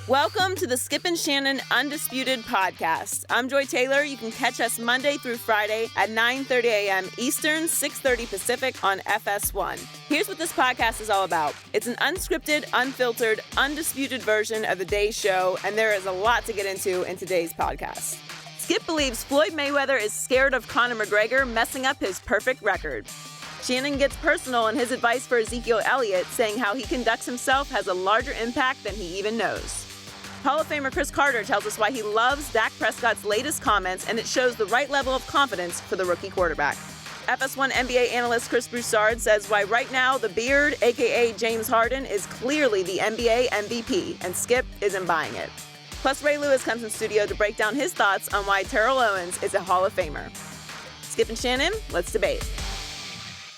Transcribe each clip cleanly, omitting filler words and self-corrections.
Welcome to the Skip and Shannon Undisputed podcast. I'm Joy Taylor. You can catch us Monday through Friday at 9:30 a.m. Eastern, 6:30 Pacific on FS1. Here's what this podcast is all about. It's an unscripted, unfiltered, undisputed version of the day's show, and there is a lot to get into in today's podcast. Skip believes Floyd Mayweather is scared of Conor McGregor messing up his perfect record. Shannon gets personal in his advice for Ezekiel Elliott, saying how he conducts himself has a larger impact than he even knows. Hall of Famer Chris Carter tells us why he loves Dak Prescott's latest comments, and it shows the right level of confidence for the rookie quarterback. FS1 NBA analyst Chris Broussard says why right now the Beard, a.k.a. James Harden, is clearly the NBA MVP, and Skip isn't buying it. Plus, Ray Lewis comes in studio to break down his thoughts on why Terrell Owens is a Hall of Famer. Skip and Shannon, let's debate.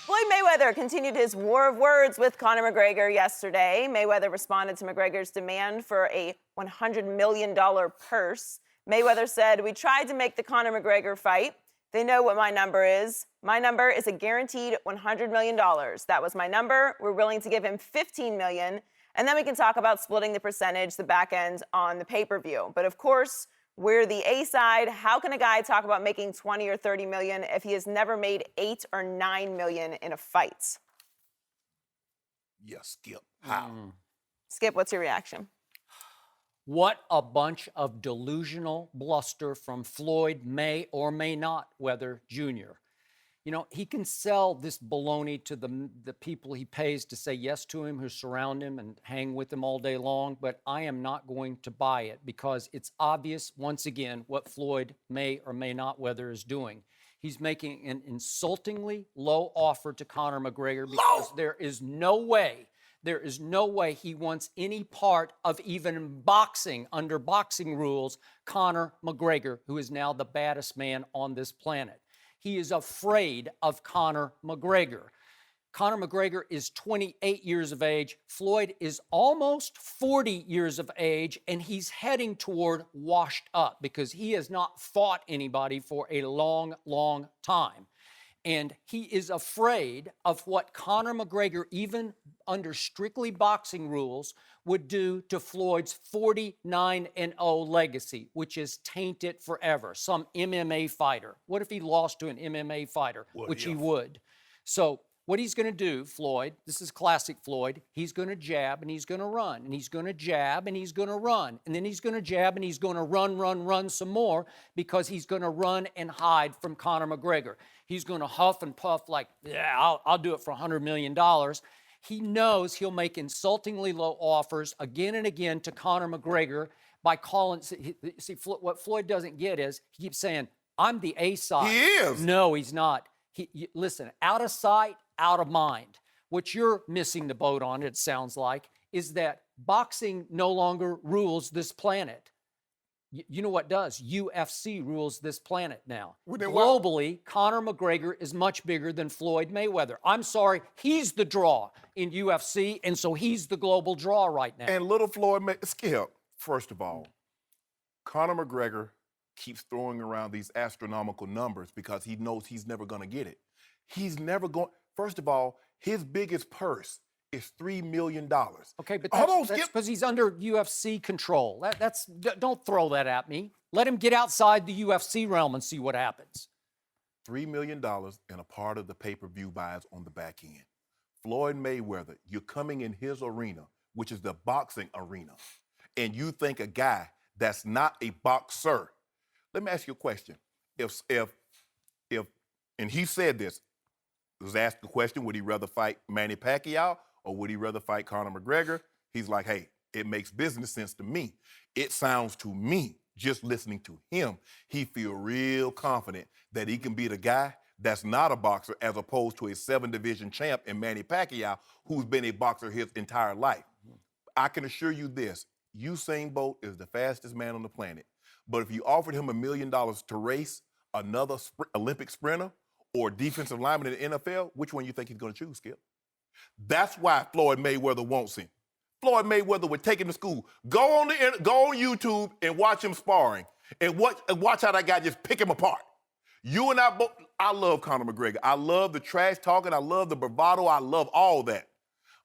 Floyd Mayweather continued his war of words with Conor McGregor yesterday. Mayweather responded to McGregor's demand for a $100 million purse. Mayweather said, "We tried to make the Conor McGregor fight. They know what my number is. My number is a guaranteed $100 million. That was my number. We're willing to give him $15 million. And then we can talk about splitting the percentage, the back end on the pay-per-view. But of course, we're the A side. How can a guy talk about making 20 or 30 million if he has never made 8 or 9 million in a fight?" Yeah, Skip. How? Skip, what's your reaction? What a bunch of delusional bluster from Floyd May or may not Weather Jr. You know, he can sell this baloney to the people he pays to say yes to him, who surround him and hang with him all day long, but I am not going to buy it because it's obvious, once again, what Floyd May or may not Weather is doing. He's making an insultingly low offer to Conor McGregor because there is no way he wants any part of even boxing, under boxing rules, Conor McGregor, who is now the baddest man on this planet. He is afraid of Conor McGregor. Conor McGregor is 28 years of age. Floyd is almost 40 years of age, and he's heading toward washed up because he has not fought anybody for a long, long time. And he is afraid of what Conor McGregor, even under strictly boxing rules, would do to Floyd's 49-0 legacy, which is tainted forever. Some MMA fighter. What if he lost to an MMA fighter, which he would? So what he's going to do, Floyd, this is classic Floyd, he's going to jab and he's going to run, and he's going to jab and he's going to run, and then he's going to jab and he's going to run some more because he's going to run and hide from Conor McGregor. He's going to huff and puff like, yeah, I'll do it for $100 million. He knows he'll make insultingly low offers again and again to Conor McGregor by calling. See, what Floyd doesn't get is he keeps saying, I'm the A side. He is. No, he's not. Listen, out of sight, out of mind. What you're missing the boat on, it sounds like, is that boxing no longer rules this planet. You know what does? UFC rules this planet now. Globally, Conor McGregor is much bigger than Floyd Mayweather. I'm sorry, he's the draw in UFC, and so he's the global draw right now. And little Floyd Skip, first of all, Conor McGregor keeps throwing around these astronomical numbers because he knows he's never going to get it. He's never going. First of all, his biggest purse is $3 million. Okay, but that's because he's under UFC control. Don't throw that at me. Let him get outside the UFC realm and see what happens. $3 million and a part of the pay-per-view buys on the back end. Floyd Mayweather, you're coming in his arena, which is the boxing arena, and you think a guy that's not a boxer. Let me ask you a question. If and he said this, was asked the question, would he rather fight Manny Pacquiao or would he rather fight Conor McGregor? He's like, hey, it makes business sense to me. It sounds to me, just listening to him, he feel real confident that he can beat a guy that's not a boxer as opposed to a 7-division champ in Manny Pacquiao, who's been a boxer his entire life. I can assure you this, Usain Bolt is the fastest man on the planet. But if you offered him $1 million to race another Olympic sprinter or defensive lineman in the NFL, which one you think he's going to choose, Skip? That's why Floyd Mayweather wants him. Floyd Mayweather would take him to school. Go on YouTube and watch him sparring and watch how that guy just pick him apart. You and I both, I love Conor McGregor. I love the trash talking. I love the bravado. I love all that.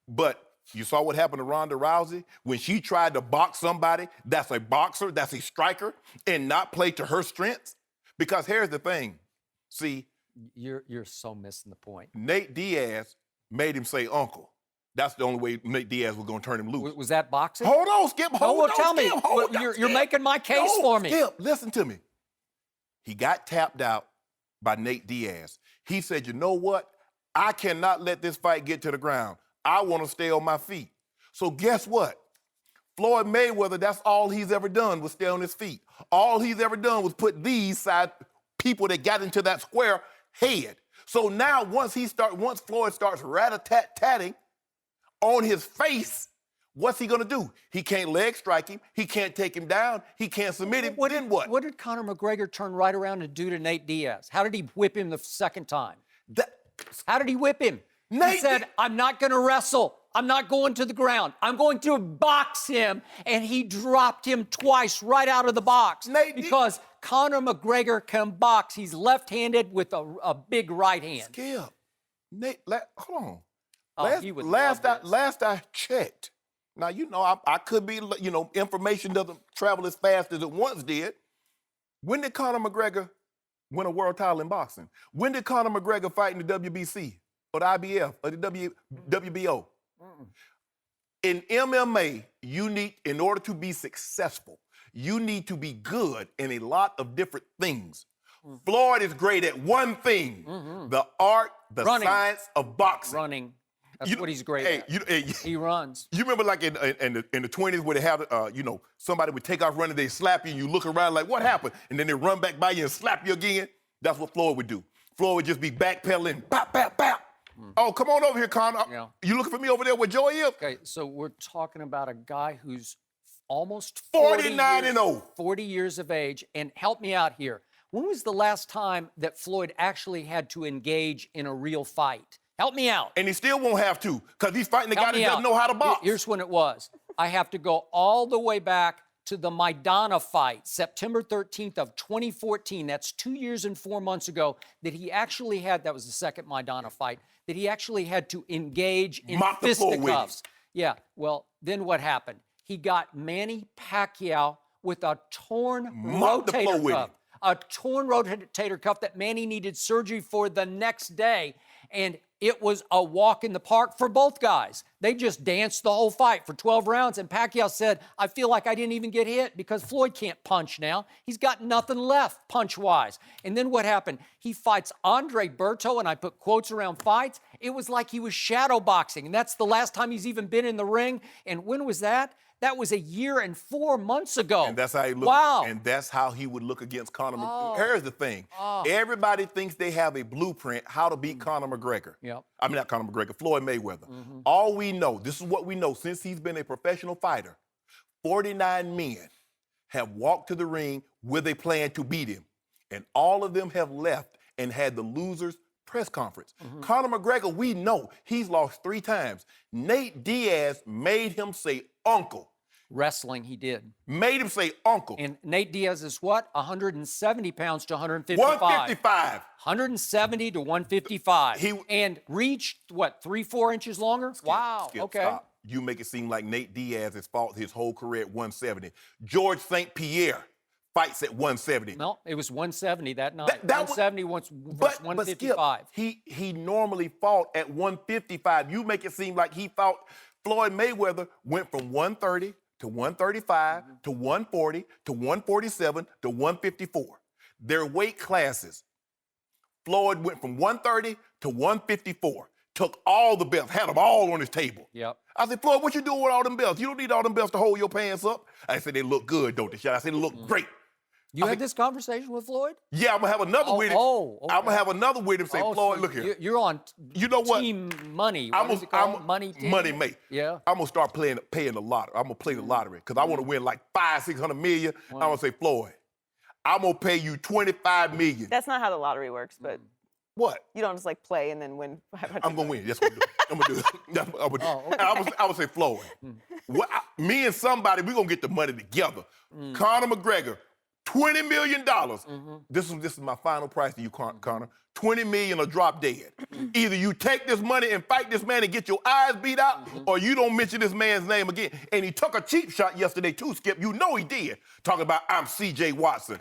But You saw what happened to Ronda Rousey when she tried to box somebody that's a boxer, that's a striker, and not play to her strengths? Because here's the thing. See, You're so missing the point. Nate Diaz made him say uncle. That's the only way Nate Diaz was going to turn him loose. Was that boxing? Hold on, Skip. Hold on, tell me. Skip. Hold on, You're Skip. making my case No, for me. Skip, listen to me. He got tapped out by Nate Diaz. He said, you know what? I cannot let this fight get to the ground. I want to stay on my feet. So guess what? Floyd Mayweather, that's all he's ever done was stay on his feet. All he's ever done was put these side people that got into that square head. So now once Floyd starts rat-a-tat-tatting on his face, what's he gonna do? He can't leg strike him. He can't take him down. He can't submit him. Then what? What did Conor McGregor turn right around and do to Nate Diaz? How did he whip him the second time? How did he whip him? He said, I'm not going to wrestle. I'm not going to the ground. I'm going to box him. And he dropped him twice right out of the box. Because Conor McGregor can box. He's left-handed with a big right hand. Skip. Nate, hold on. Oh, last I checked. Now, I could be, information doesn't travel as fast as it once did. When did Conor McGregor win a world title in boxing? When did Conor McGregor fight in the WBC or the IBF or the WBO? In MMA, in order to be successful, you need to be good in a lot of different things. Floyd is great at one thing, the art, Running. science of boxing. Running. That's what he's great at. He runs. You remember like in the 20s where they have, somebody would take off running, they slap you, and you look around like, what happened? And then they run back by you and slap you again? That's what Floyd would do. Floyd would just be backpedaling, bop, bop, bop. Oh, come on over here, Conor. Yeah. You looking for me over there where Joy is? Okay, so we're talking about a guy who's almost 49-0. 40 years of age. And help me out here. When was the last time that Floyd actually had to engage in a real fight? Help me out. And he still won't have to, because he's fighting the guy that doesn't know how to box. Here's when it was. I have to go all the way back to the Maidana fight, September 13th of 2014. That's 2 years and 4 months ago that he actually had, that was the second Maidana fight, that he actually had to engage in fisticuffs. Yeah, well, then what happened? He got Manny Pacquiao with a torn rotator cuff. A torn rotator cuff that Manny needed surgery for the next day. And it was a walk in the park for both guys. They just danced the whole fight for 12 rounds. And Pacquiao said, I feel like I didn't even get hit because Floyd can't punch now. He's got nothing left punch-wise. And then what happened? He fights Andre Berto, and I put quotes around fights. It was like he was shadow boxing. And that's the last time he's even been in the ring. And when was that? That was 1 year and 4 months ago. And that's how he looked. Wow. And that's how he would look against Conor McGregor. Here's the thing. Everybody thinks they have a blueprint how to beat Conor McGregor. Yep. I mean, not Conor McGregor, Floyd Mayweather. All we know, this is what we know, since he's been a professional fighter, 49 men have walked to the ring with a plan to beat him. And all of them have left and had the losers press conference. Conor McGregor, we know he's lost 3 times. Nate Diaz made him say uncle. Wrestling, he did. Made him say uncle. And Nate Diaz is what? 170 pounds to 155. 155. 170 to 155. And reached, what, 3-4 inches longer? Wow, okay. Stop. You make it seem like Nate Diaz has fought his whole career at 170. George St. Pierre fights at 170. No, it was 170 that night. That 170 versus 155. But Skip, he normally fought at 155. You make it seem like he fought. Floyd Mayweather went from 130 to 135 to 140 to 147 to 154. Their weight classes. Floyd went from 130 to 154. Took all the belts, had them all on his table. Yep. I said, Floyd, what you doing with all them belts? You don't need all them belts to hold your pants up. I said, they look good, don't they? I said, they look great. You had this conversation with Floyd? Yeah, I'm gonna have another with him. Okay. I'm gonna have another with him. Say, Floyd, so look here. You're on. You know what? Team Money. What is it called? Money Team. Money Mate. Yeah. I'm gonna start paying the lottery. I'm gonna play the lottery because I want to win like $500-600 million. I'm gonna say, Floyd, I'm gonna pay you $25 million. That's not how the lottery works, but what? You don't just like play and then win. I'm gonna win. That's what I'm gonna do. That's what I'm gonna do. Oh, okay. I would say, Floyd, me and somebody, we're gonna get the money together. Conor McGregor, $20 million. This is my final price to you, Connor. $20 million or drop dead. Either you take this money and fight this man and get your eyes beat out, or you don't mention this man's name again. And he took a cheap shot yesterday too, Skip. You know he did. Talking about I'm C.J. Watson.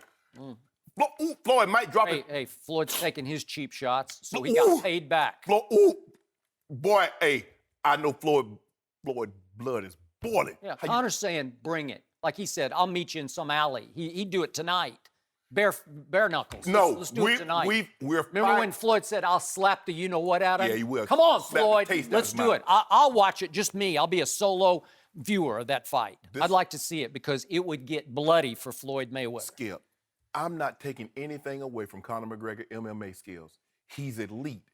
Floyd might drop it. Hey, Floyd's taking his cheap shots, so he got paid back. Boy, hey, I know Floyd blood is boiling. Yeah, Connor's saying bring it. Like he said, I'll meet you in some alley. He'd do it tonight. Bare knuckles. No, let's do it tonight. We're Remember when Floyd said, I'll slap the you-know-what out of him? Yeah, you will. Come on, Slap Floyd. the taste out Let's of his do mouth. it. I'll watch it, just me. I'll be a solo viewer of that fight. I'd like to see it because it would get bloody for Floyd Mayweather. Skip, I'm not taking anything away from Conor McGregor MMA skills. He's elite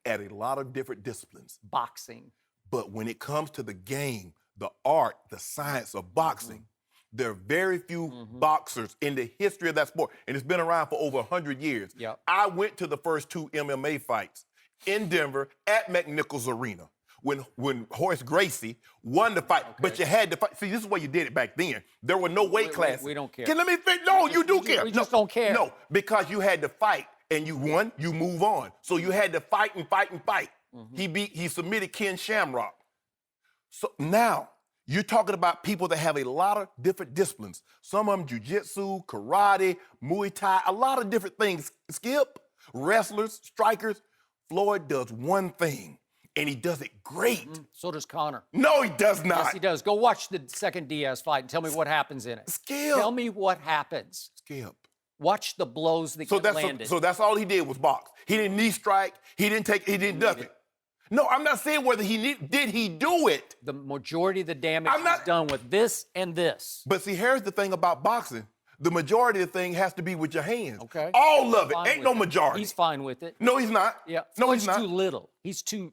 at a lot of different disciplines. Boxing. But when it comes to the game, the art, the science of boxing, there are very few boxers in the history of that sport, and it's been around for over 100 years. Yep. I went to the first 2 MMA fights in Denver at McNichols Arena when Horace Gracie won the fight. But you had to fight. See, this is why you did it back then. There were no weight classes. We don't care. Let me think. No, you do care. We just don't care. No, because you had to fight, and you won, you move on. So you had to fight and fight and fight. He submitted Ken Shamrock. So now, you're talking about people that have a lot of different disciplines. Some of them jiu-jitsu, karate, Muay Thai, a lot of different things. Skip, wrestlers, strikers. Floyd does one thing, and he does it great. So does Conor. No, he does not. Yes, he does. Go watch the second Diaz fight and tell me what happens in it. Skip. Tell me what happens. Skip. Watch the blows that get landed. So that's all he did was box. He didn't knee strike. He didn't nothing. No, I'm not saying whether did he do it. The majority of the damage is done with this and this. But see, here's the thing about boxing. The majority of the thing has to be with your hands. Okay. All of it. Fine Ain't with no it. majority. He's fine with it. No, he's not. Yeah. No, he's not. Too little. He's too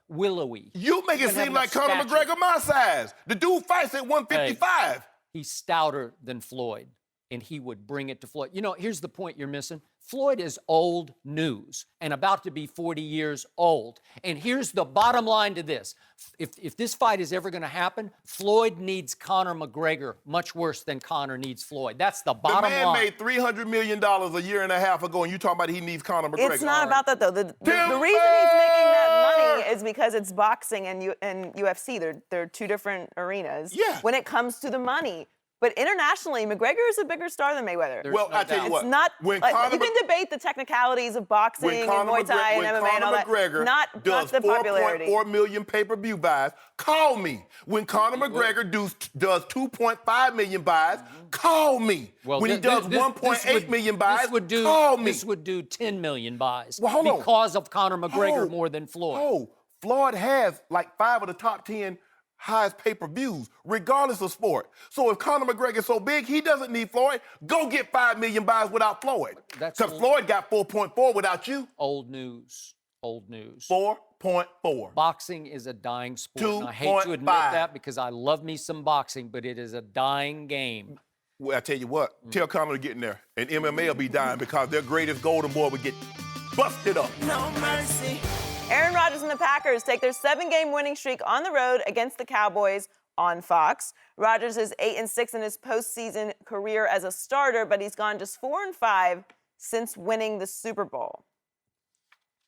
willowy. You make it Doesn't have seem like enough Conor stature. McGregor my size. The dude fights at 155. He's stouter than Floyd, and he would bring it to Floyd. You know, here's the point you're missing. Floyd is old news and about to be 40 years old. And here's the bottom line to this. If this fight is ever going to happen, Floyd needs Conor McGregor much worse than Conor needs Floyd. That's the bottom line. The man made $300 million a year and a half ago, and you talking about he needs Conor McGregor. It's not about that, though. The reason he's making that money is because it's boxing and UFC. They're two different arenas when it comes to the money. But internationally, McGregor is a bigger star than Mayweather. Well, I tell you what. It's not, when like, Conor you can debate the technicalities of boxing and Muay Thai and MMA and all that. McGregor Not does the popularity. 4.4 million pay-per-view buys, call me. When Conor McGregor does 2.5 million buys, call me. Well, when he does 1.8 million buys, call me. This would do 10 million buys Well, because of Conor McGregor more than Floyd. Oh, Floyd has like 5 of the top 10 highest pay-per-views, regardless of sport. So if Conor McGregor is so big, he doesn't need Floyd. Go get 5 million buys without Floyd. Because Floyd got 4.4 without you. Old news. Old news. 4.4. Boxing is a dying sport. And I hate to admit that because I love me some boxing, but it is a dying game. Well, I tell you what, tell Conor to get in there, and MMA will be dying because their greatest golden boy would get busted up. No mercy. Aaron Rodgers and the Packers take their 7-game winning streak on the road against the Cowboys on Fox. Rodgers is 8-6 in his postseason career as a starter, but he's gone just 4-5 since winning the Super Bowl.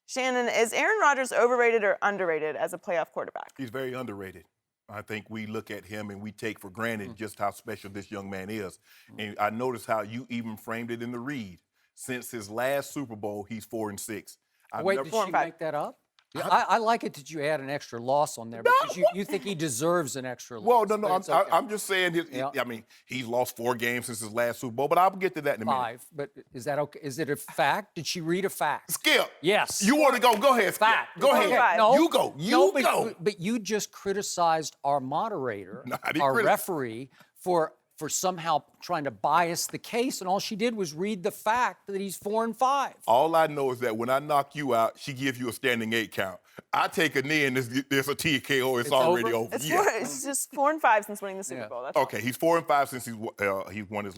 Shannon, is Aaron Rodgers overrated or underrated as a playoff quarterback? He's very underrated. I think we look at him and we take for granted just how special this young man is. And I noticed how you even framed it in the read. Since his last Super Bowl, he's 4-6. Wait, did she make that up? Yeah, I like it that you add an extra loss on there because you think he deserves an extra loss. Well, no, I'm just saying. I mean, he's lost 4 games since his last Super Bowl, but I'll get to that in a minute. 5, but is that okay? Is it a fact? Did she read a fact? Skip. Yes. You want to go? Go ahead, Skip. Fact. Go ahead. Okay. No, you go. You go. But you just criticized our moderator, our referee, for somehow trying to bias the case, and all she did was read the fact that he's 4-5. All I know is that when I knock you out, she gives you a standing 8 count. I take a knee and there's a TKO. It's already over. It's just 4-5 since winning the Super Bowl. That's okay, he's 4-5 since he won his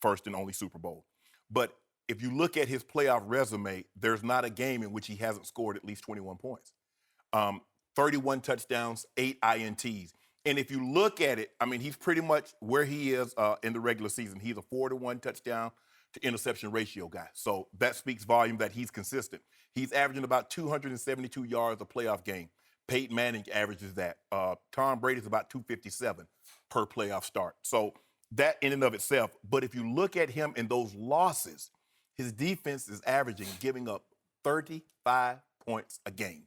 first and only Super Bowl. But if you look at his playoff resume, there's not a game in which he hasn't scored at least 21 points. 31 touchdowns, 8 INTs. And if you look at it, I mean, he's pretty much where he is in the regular season. He's a 4-to-1 touchdown to interception ratio guy. So that speaks volume that he's consistent. He's averaging about 272 yards a playoff game. Peyton Manning averages that. Tom Brady's about 257 per playoff start. So that in and of itself. But if you look at him in those losses, his defense is averaging, giving up 35 points a game.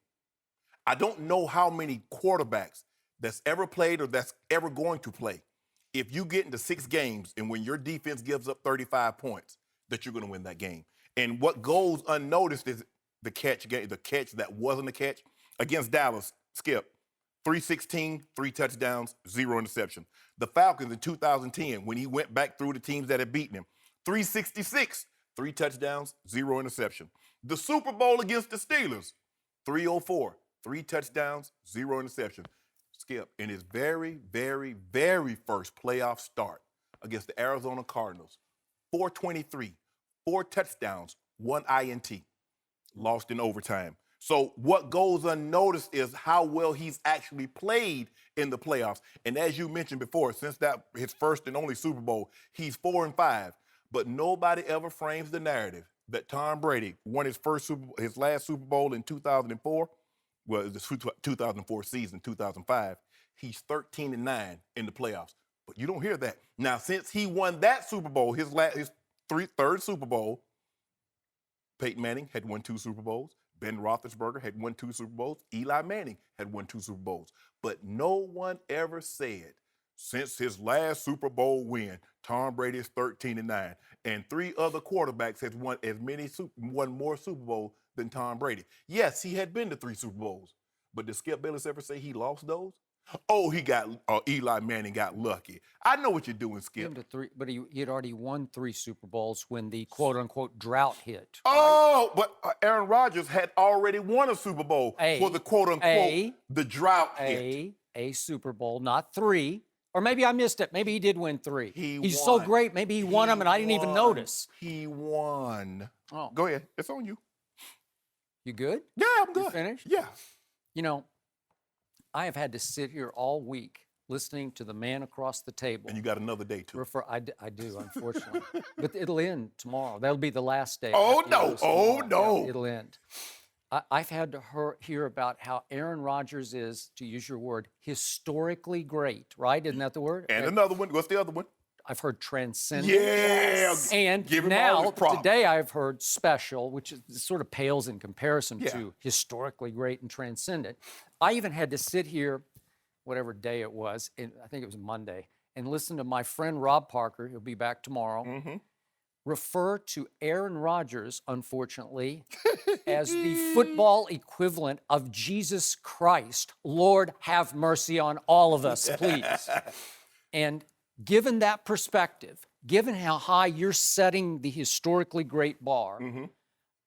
I don't know how many quarterbacks that's ever played or that's ever going to play. If you get into 6 games and when your defense gives up 35 points, that you're going to win that game. And what goes unnoticed is the catch that wasn't a catch against Dallas. Skip, 316, 3 touchdowns, 0 interception. The Falcons in 2010, when he went back through the teams that had beaten him, 366, 3 touchdowns, 0 interception. The Super Bowl against the Steelers, 304, 3 touchdowns, 0 interception. Skip, in his very, very, very first playoff start against the Arizona Cardinals, 423, 4 touchdowns, 1 INT, lost in overtime. So what goes unnoticed is how well he's actually played in the playoffs. And as you mentioned before, since that his first and only Super Bowl, he's 4-5. But nobody ever frames the narrative that Tom Brady won his last Super Bowl in 2004. Well, the 2004 season, 2005. He's 13-9 in the playoffs. But you don't hear that. Now, since he won that Super Bowl, his third Super Bowl, Peyton Manning had won 2 Super Bowls. Ben Roethlisberger had won 2 Super Bowls. Eli Manning had won 2 Super Bowls. But no one ever said, since his last Super Bowl win, Tom Brady is 13-9, and 3 other quarterbacks have won more Super Bowls than Tom Brady. Yes, he had been to 3 Super Bowls, but did Skip Bayless ever say he lost those? Oh, Eli Manning got lucky. I know what you're doing, Skip. But he had already won 3 Super Bowls when the quote-unquote drought hit. Right? Oh, but Aaron Rodgers had already won a Super Bowl for the quote-unquote the drought hit. A Super Bowl, not 3. Or maybe I missed it. Maybe he did win 3. He's won. so great, maybe he won them and I didn't even notice. He won. Oh. Go ahead. It's on you. You good? Yeah, I'm good. You finished? Yeah. You know, I have had to sit here all week listening to the man across the table. And you got another day, too. I do, unfortunately. But it'll end tomorrow. That'll be the last day. Oh, no. Oh, no. It'll end. I've had to hear about how Aaron Rodgers is, to use your word, historically great, right? Isn't that the word? And another one. What's the other one? I've heard transcendent. Yeah. And give him all now, his props. today I've heard special, which sort of pales in comparison to historically great and transcendent. I even had to sit here, whatever day it was, I think it was Monday, and listen to my friend Rob Parker, he'll be back tomorrow, refer to Aaron Rodgers, unfortunately, as the football equivalent of Jesus Christ. Lord, have mercy on all of us, please. And given that perspective, given how high you're setting the historically great bar,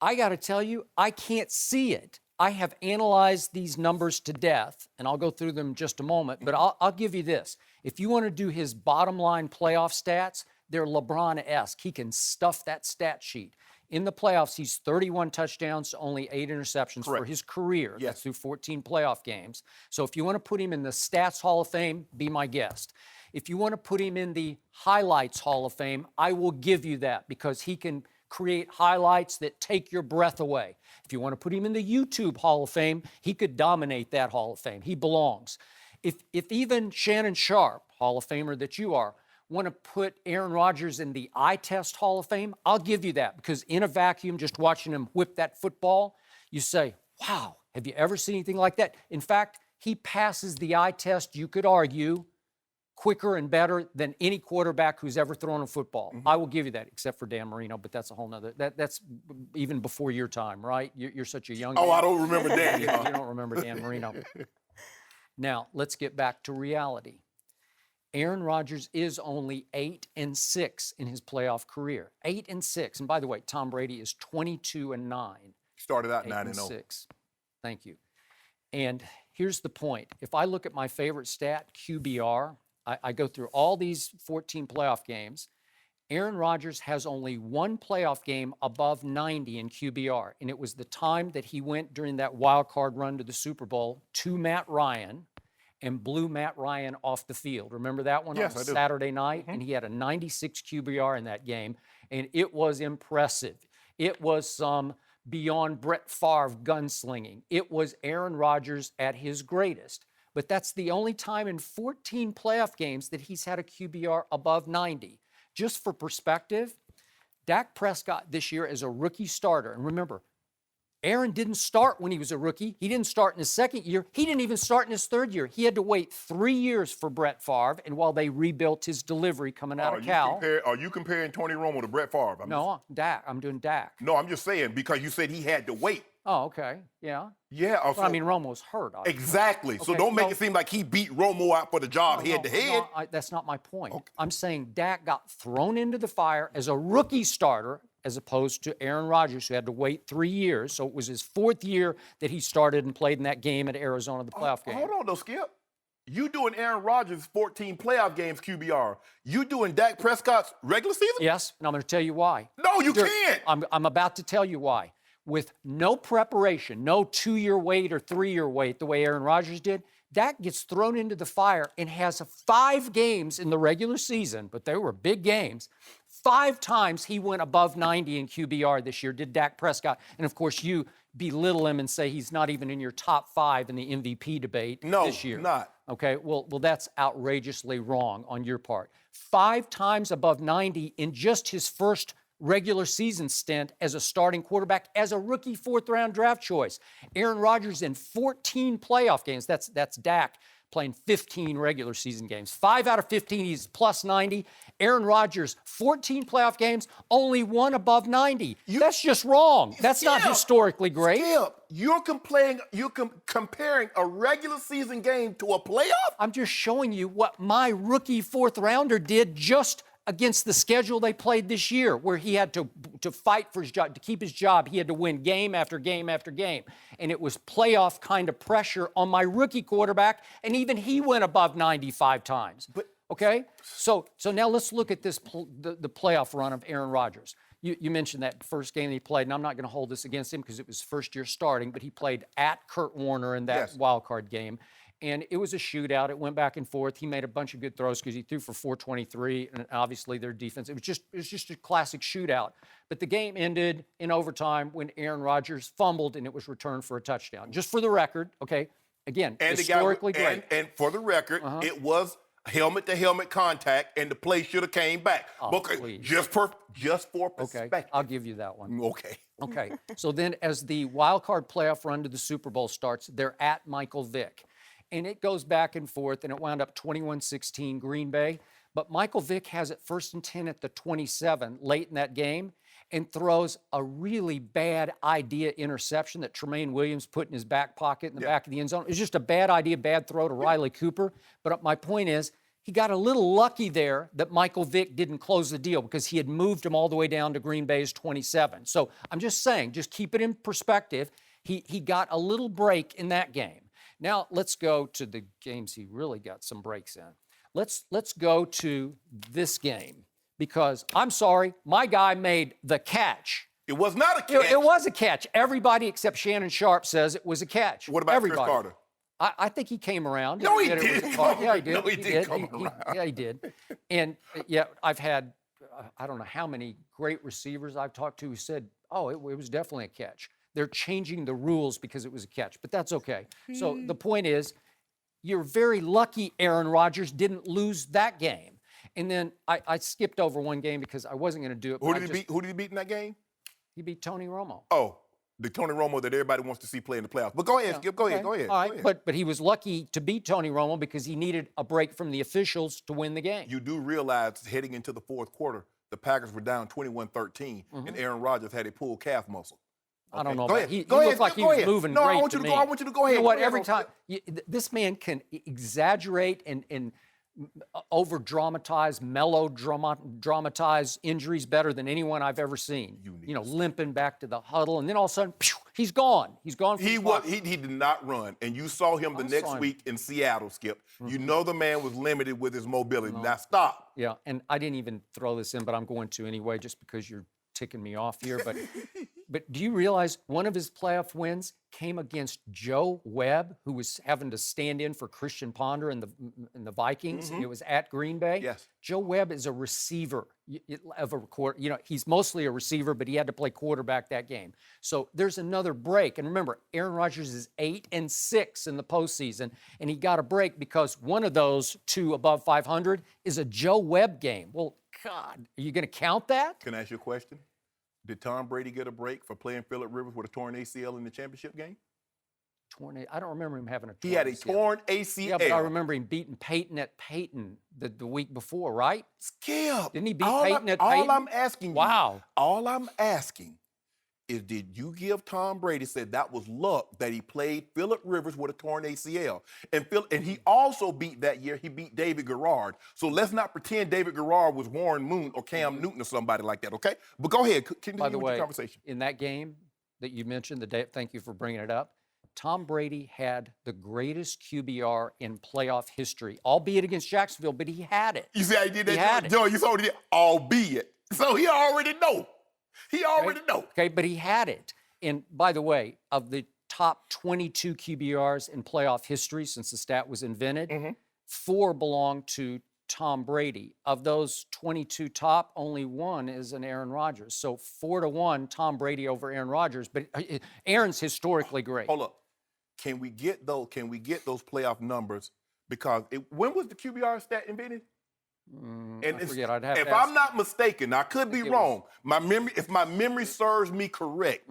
I got to tell you, I can't see it. I have analyzed these numbers to death, and I'll go through them in just a moment, but I'll give you this. If you want to do his bottom line playoff stats, they're LeBron-esque. He can stuff that stat sheet. In the playoffs, he's 31 touchdowns to only 8 interceptions for his career. Yes. That's through 14 playoff games. So if you want to put him in the Stats Hall of Fame, be my guest. If you want to put him in the Highlights Hall of Fame, I will give you that because he can create highlights that take your breath away. If you want to put him in the YouTube Hall of Fame, he could dominate that Hall of Fame. He belongs. If even Shannon Sharpe, Hall of Famer that you are, want to put Aaron Rodgers in the eye test Hall of Fame, I'll give you that because in a vacuum, just watching him whip that football, you say, wow, have you ever seen anything like that? In fact, he passes the eye test, you could argue, quicker and better than any quarterback who's ever thrown a football. I will give you that, except for Dan Marino, but that's a whole nother, that's even before your time, right? You're such a young Oh, guy. I don't remember Dan. You don't remember Dan Marino. Now, let's get back to reality. Aaron Rodgers is only 8-6 in his playoff career. 8-6. And by the way, Tom Brady is 22-9. Started out 9-0. 6. Thank you. And here's the point. If I look at my favorite stat, QBR, I go through all these 14 playoff games. Aaron Rodgers has only 1 playoff game above 90 in QBR, and it was the time that he went during that wild card run to the Super Bowl to Matt Ryan, and blew Matt Ryan off the field. Remember that one Yes, on I do. Saturday night? And he had a 96 QBR in that game, and it was impressive. It was some beyond Brett Favre gunslinging. It was Aaron Rodgers at his greatest. But that's the only time in 14 playoff games that he's had a QBR above 90. Just for perspective, Dak Prescott this year as a rookie starter, and remember, Aaron didn't start when he was a rookie. He didn't start in his second year. He didn't even start in his third year. He had to wait 3 years for Brett Favre, and while they rebuilt his delivery coming out of Cal. Are you comparing Tony Romo to Brett Favre? No, Dak. I'm doing Dak. No, I'm just saying because you said he had to wait. Oh, okay. Yeah. Yeah. Well, I mean, Romo's hurt. Obviously. Exactly. So Okay, don't make it seem like he beat Romo out for the job head to head. That's not my point. Okay. I'm saying Dak got thrown into the fire as a rookie starter as opposed to Aaron Rodgers, who had to wait 3 years. So it was his 4th year that he started and played in that game at Arizona, the playoff game. Hold on, though, Skip. You doing Aaron Rodgers' 14 playoff games QBR. You doing Dak Prescott's regular season? Yes, and I'm going to tell you why. No, you can't. I'm about to tell you why. With no preparation, no 2-year wait or 3-year wait, the way Aaron Rodgers did, Dak gets thrown into the fire and has 5 games in the regular season, but they were big games. 5 times he went above 90 in QBR this year, did Dak Prescott. And, of course, you belittle him and say he's not even in your top 5 in the MVP debate this year. No, not. Okay, well, that's outrageously wrong on your part. 5 times above 90 in just his first regular season stint as a starting quarterback, as a rookie 4th-round draft choice. Aaron Rodgers in 14 playoff games. That's Dak playing 15 regular season games. 5 out of 15, he's plus 90. Aaron Rodgers, 14 playoff games, only 1 above 90. That's just wrong. That's not historically great. Skip, you're comparing a regular season game to a playoff? I'm just showing you what my rookie 4th-rounder did just against the schedule they played this year, where he had to fight for his job, to keep his job. He had to win game after game after game. And it was playoff kind of pressure on my rookie quarterback, and even he went above 95 times. Okay? So now let's look at this the playoff run of Aaron Rodgers. You mentioned that first game that he played, and I'm not going to hold this against him because it was first year starting, but he played at Kurt Warner in that wild card game. And it was a shootout. It went back and forth. He made a bunch of good throws because he threw for 423, and obviously their defense. It was just a classic shootout. But the game ended in overtime when Aaron Rodgers fumbled, and it was returned for a touchdown. Just for the record, okay? Again, And historically great. And for the record, it was helmet-to-helmet contact, and the play should have came back. Please. Just for perspective. Okay, I'll give you that one. Okay. Okay, so then as the wild card playoff run to the Super Bowl starts, they're at Michael Vick. And it goes back and forth, and it wound up 21-16 Green Bay. But Michael Vick has it 1st and 10 at the 27 late in that game and throws a really bad idea interception that Tremaine Williams put in his back pocket in the back of the end zone. It was just a bad idea, bad throw to Riley Cooper. But my point is, he got a little lucky there that Michael Vick didn't close the deal because he had moved him all the way down to Green Bay's 27. So I'm just saying, just keep it in perspective. He got a little break in that game. Now, let's go to the games he really got some breaks in. Let's go to this game because, I'm sorry, my guy made the catch. It was not a catch. It was a catch. Everybody except Shannon Sharpe says it was a catch. What about Everybody. Chris Carter? I think he came around. No, he said it was didn't. a call. Yeah, he did. No, he didn't come around. Yeah, he did. And, I've had, I don't know how many great receivers I've talked to who said, oh, it was definitely a catch. They're changing the rules because it was a catch, but that's okay. So the point is, you're very lucky Aaron Rodgers didn't lose that game. And then I skipped over one game because I wasn't going to do it. Who did he beat in that game? He beat Tony Romo. Oh, the Tony Romo that everybody wants to see play in the playoffs. But go ahead, Skip. Go ahead. All right, but he was lucky to beat Tony Romo because he needed a break from the officials to win the game. You do realize heading into the 4th quarter, the Packers were down 21-13, and Aaron Rodgers had a pulled calf muscle. I don't know. Go ahead. He Go ahead. looked like he Go was ahead. moving No, great I want you to me. go. I want you to go ahead. You know what? Go ahead. Every time this man can exaggerate and over-dramatize, mellow-dramatize injuries better than anyone I've ever seen. Limping back to the huddle, and then all of a sudden, he's gone. He's gone. He did not run, and you saw him the next week in Seattle, Skip. You know the man was limited with his mobility. Now stop. Yeah, and I didn't even throw this in, but I'm going to anyway, just because you're ticking me off here. But do you realize one of his playoff wins came against Joe Webb, who was having to stand in for Christian Ponder in the Vikings. It was at Green Bay. Yes. Joe Webb is a receiver of a quarter. You know, he's mostly a receiver, but he had to play quarterback that game. So there's another break. And remember, Aaron Rodgers is 8-6 in the postseason, and he got a break because one of those two above 500 is a Joe Webb game. Well, God, are you going to count that? Can I ask you a question? Did Tom Brady get a break for playing Phillip Rivers with a torn ACL in the championship game? I don't remember him having a torn He had a ACL. torn ACL. Yeah, but I remember him beating Peyton at Peyton the week before, right? Skip. Didn't he beat Peyton at Peyton? All I'm asking Wow. all I'm asking is, did you give Tom Brady, said that was luck that he played Phillip Rivers with a torn ACL? And he also beat that year, he beat David Garrard. So let's not pretend David Garrard was Warren Moon or Cam Newton or somebody like that, okay? But go ahead, continue By the way, with the conversation. in that game that you mentioned, thank you for bringing it up, Tom Brady had the greatest QBR in playoff history, albeit against Jacksonville, but he had it. You see how he did that? He had it. Joe, you saw what he did? Albeit. So he already know. He already know. Okay, but he had it. And by the way, of the top 22 QBRs in playoff history since the stat was invented, 4 belong to Tom Brady. Of those 22 top, only 1 is an Aaron Rodgers. So 4-1, Tom Brady over Aaron Rodgers. But Aaron's historically great. Hold up. Can we get those playoff numbers? Because when was the QBR stat invented? I forget. I'd have if to ask. I'm not mistaken, I could be wrong. If my memory serves me correct,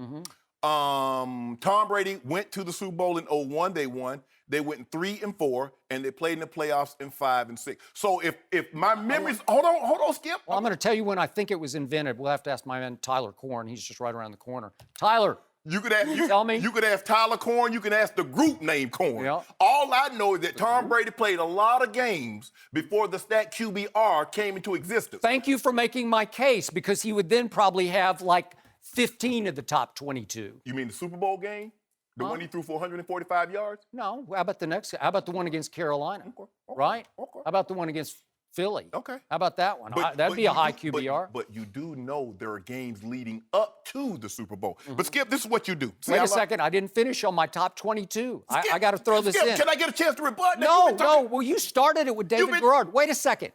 Tom Brady went to the Super Bowl in 2001. They won. They went 3-4, and they played in the playoffs in 5-6. So if my memories, hold on, Skip. Well, I'm going to tell you when I think it was invented. We'll have to ask my man Tyler Korn. He's just right around the corner. Tyler. You could ask, tell me. You could ask Tyler Korn. You can ask the group name Korn. Yeah. All I know is that Tom Brady played a lot of games before the stat QBR came into existence. Thank you for making my case, because he would then probably have like 15 of the top 22. You mean the Super Bowl game? The one he threw for 145 yards? No. How about the next? How about the one against Carolina? Right? Okay. How about the one against Philly? Okay. How about that one? That'd be a high QBR. But you do know there are games leading up to the Super Bowl. But Skip, this is what you do. Wait a second. I didn't finish on my top 22. I got to throw this in. Can I get a chance to rebut? No. Well, you started it with David Garrard. Wait a second.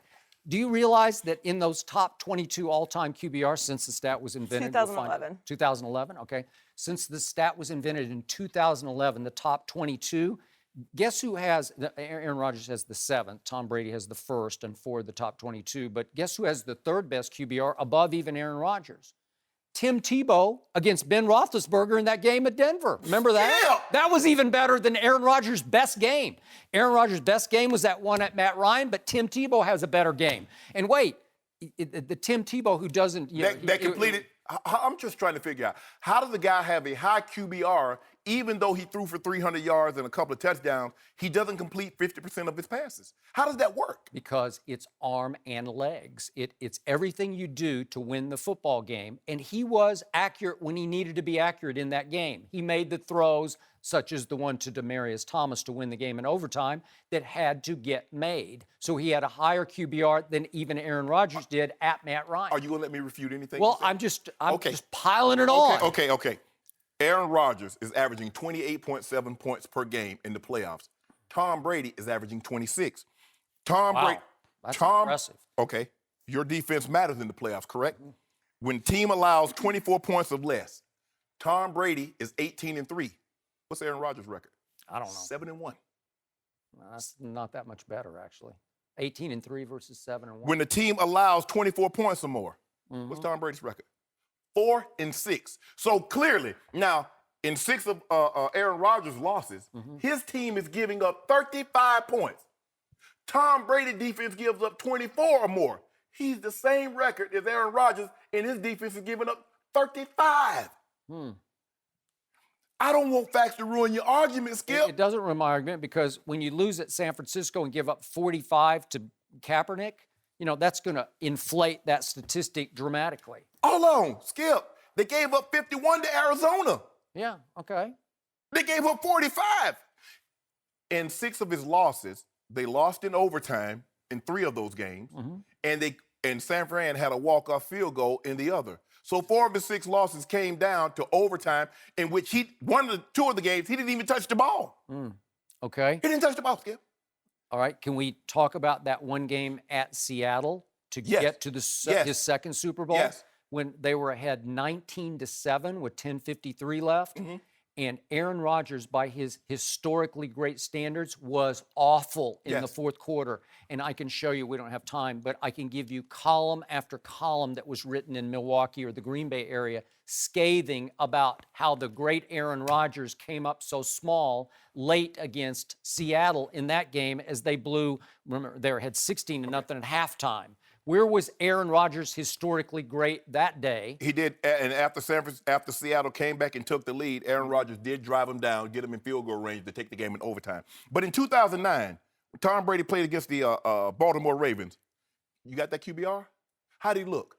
Do you realize that in those top 22 all-time QBRs since the stat was invented? 2011. 2011, okay. Since the stat was invented in 2011, the top 22, guess who has, Aaron Rodgers has the 7th, Tom Brady has the 1st, and 4 of the top 22, but guess who has the 3rd best QBR above even Aaron Rodgers? Tim Tebow against Ben Roethlisberger in that game at Denver. Remember that? Yeah. That was even better than Aaron Rodgers' best game. Aaron Rodgers' best game was that one at Matt Ryan, but Tim Tebow has a better game. And wait, the Tim Tebow who doesn't... That completed... I'm just trying to figure out, how does the guy have a high QBR even though he threw for 300 yards and a couple of touchdowns, he doesn't complete 50% of his passes? How does that work? Because it's arm and legs. It's everything you do to win the football game. And he was accurate when he needed to be accurate in that game. He made the throws, such as the one to Demaryius Thomas to win the game in overtime, that had to get made. So he had a higher QBR than even Aaron Rodgers did at Matt Ryan. Are you going to let me refute anything? Well, I'm just piling it on. Okay. Aaron Rodgers is averaging 28.7 points per game in the playoffs. Tom Brady is averaging 26. That's impressive. Okay, your defense matters in the playoffs, correct? When team allows 24 points or less, Tom Brady is 18-3. What's Aaron Rodgers' record? I don't know. 7-1. That's not that much better, actually. 18-3 versus 7-1. When the team allows 24 points or more, what's Tom Brady's record? 4-6. So clearly, now, in 6 of Aaron Rodgers' losses, his team is giving up 35 points. Tom Brady defense gives up 24 or more. He's the same record as Aaron Rodgers, and his defense is giving up 35. I don't want facts to ruin your argument, Skip. It doesn't ruin my argument, because when you lose at San Francisco and give up 45 to Kaepernick, that's going to inflate that statistic dramatically. Hold on, Skip. They gave up 51 to Arizona. Yeah, okay. They gave up 45. In 6 of his losses, they lost in overtime in 3 of those games, and San Fran had a walk-off field goal in the other. So 4 of his 6 losses came down to overtime, in which two of the games, he didn't even touch the ball. Okay. He didn't touch the ball, Skip. All right. Can we talk about that one game at Seattle to get to his second Super Bowl? Yes. When they were ahead 19-7 with 10:53 left. And Aaron Rodgers, by his historically great standards, was awful in the fourth quarter. And I can show you, we don't have time, but I can give you column after column that was written in Milwaukee or the Green Bay area scathing about how the great Aaron Rodgers came up so small late against Seattle in that game as they blew, remember, they had 16-0 at halftime. Where was Aaron Rodgers historically great that day? He did, and after Seattle came back and took the lead, Aaron Rodgers did drive him down, get him in field goal range to take the game in overtime. But in 2009, when Tom Brady played against the Baltimore Ravens, you got that QBR? How did he look?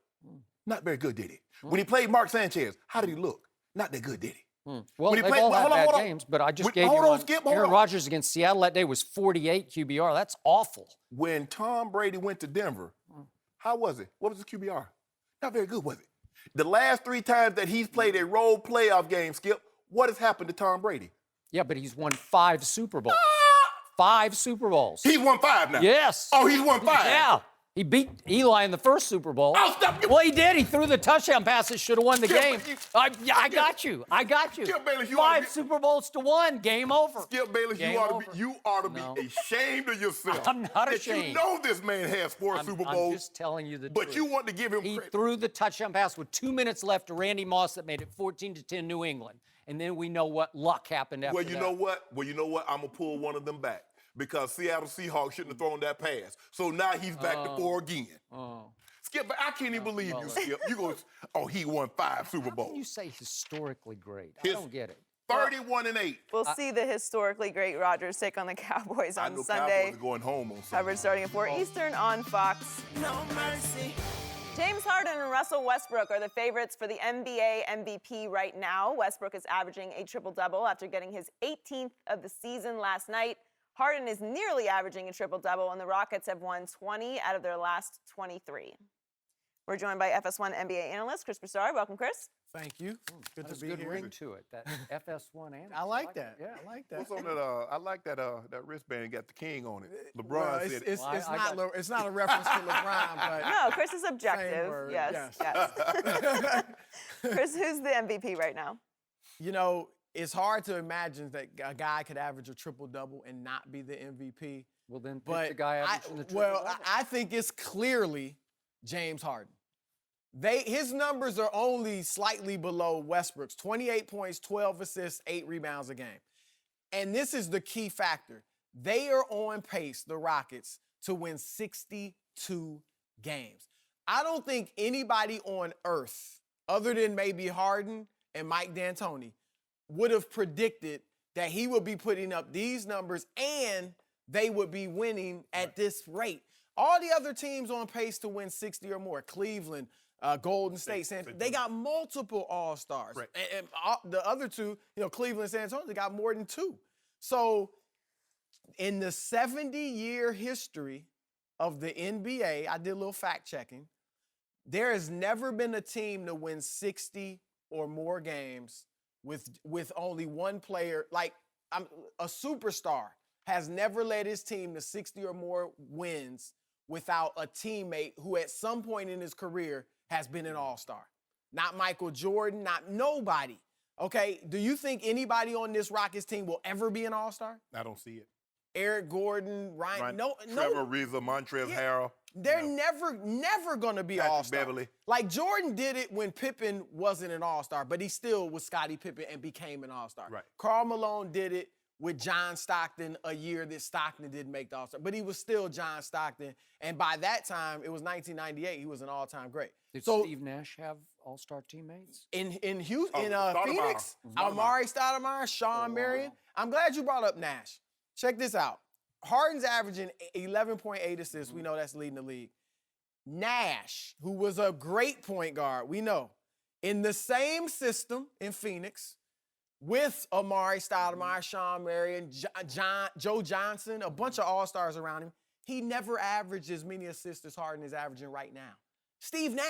Not very good, did he? When he played Mark Sanchez, how did he look? Not that good, did he? Well, they've all had bad games, but I just gave you one. Aaron Rodgers against Seattle that day was 48 QBR. That's awful. When Tom Brady went to Denver, how was it? What was his QBR? Not very good, was it? The last 3 times that he's played a role playoff game, Skip, what has happened to Tom Brady? Yeah, but he's won 5 Super Bowls. 5 Super Bowls. He's won 5 now. Yes. Oh, he's won 5. Yeah. He beat Eli in the first Super Bowl. Oh, stop. Well, he did. He threw the touchdown pass that should have won the game. I got you. Skip Bayless, 5 Super Bowls to 1. Game over. Skip Bayless, you ought to be ashamed of yourself. I'm not ashamed. You know this man has 4 Super Bowls. I'm just telling you the truth. But you want to give him He credit. threw the touchdown pass with 2 minutes left to Randy Moss that made it 14-10 New England. And then we know what luck happened after that. Well, you know what? I'm going to pull one of them back. Because Seattle Seahawks shouldn't have thrown that pass. So now he's back to 4 again. Skip, but I can't even believe you, Skip. You go, he won 5 Super Bowls. How can you say historically great? I don't get it. 31-8. We'll see the historically great Rodgers take on the Cowboys on Cowboys Sunday. are going home on Sunday. Coverage starting at 4 Eastern on Fox. No mercy. James Harden and Russell Westbrook are the favorites for the NBA MVP right now. Westbrook is averaging a triple-double after getting his 18th of the season last night. Harden is nearly averaging a triple-double, and the Rockets have won 20 out of their last 23. We're joined by FS1 NBA analyst Chris Broussard. Welcome, Chris. Thank you. Good to be good here. ring to it. That FS1 analyst. I like that. Yeah, I like that. What's on that? I like that wristband got the king on it. LeBron Well, said it's not a reference to LeBron, but No, Chris is objective. word, Yes. Chris, who's the MVP right now? You know, it's hard to imagine that a guy could average a triple-double and not be the MVP. Well, then pick But the guy averaging the triple-double. I think it's clearly James Harden. His numbers are only slightly below Westbrook's. 28 points, 12 assists, 8 rebounds a game. And this is the key factor. They are on pace, the Rockets, to win 62 games. I don't think anybody on earth, other than maybe Harden and Mike D'Antoni, would have predicted that he would be putting up these numbers and they would be winning at this rate. All the other teams on pace to win 60 or more, Cleveland, Golden State, they got multiple All-Stars. Right. And the other two, Cleveland and San Antonio, they got more than 2. So in the 70-year history of the NBA, I did a little fact-checking, there has never been a team to win 60 or more games with only one player. Like, a superstar has never led his team to 60 or more wins without a teammate who at some point in his career has been an all-star. Not Michael Jordan, not nobody. Okay, do you think anybody on this Rockets team will ever be an all-star? I don't see it. Eric Gordon, Ryan, no. Trevor Ariza, Montrezl Harrell. They're never going to be Patrick all-star. Beverly. Like, Jordan did it when Pippen wasn't an all-star, but he still was Scottie Pippen and became an all-star. Right. Karl Malone did it with John Stockton a year that Stockton didn't make the all-star, but he was still John Stockton. And by that time, it was 1998, he was an all-time great. Did Steve Nash have all-star teammates? In Houston, Stoudemire. Phoenix, Amari Stoudemire, Sean Marion. I'm glad you brought up Nash. Check this out. Harden's averaging 11.8 assists. We know that's leading the league. Nash, who was a great point guard, we know, in the same system in Phoenix with Amari Stoudemire, Sean Marion, Joe Johnson, a bunch of all-stars around him, he never averaged as many assists as Harden is averaging right now. Steve Nash.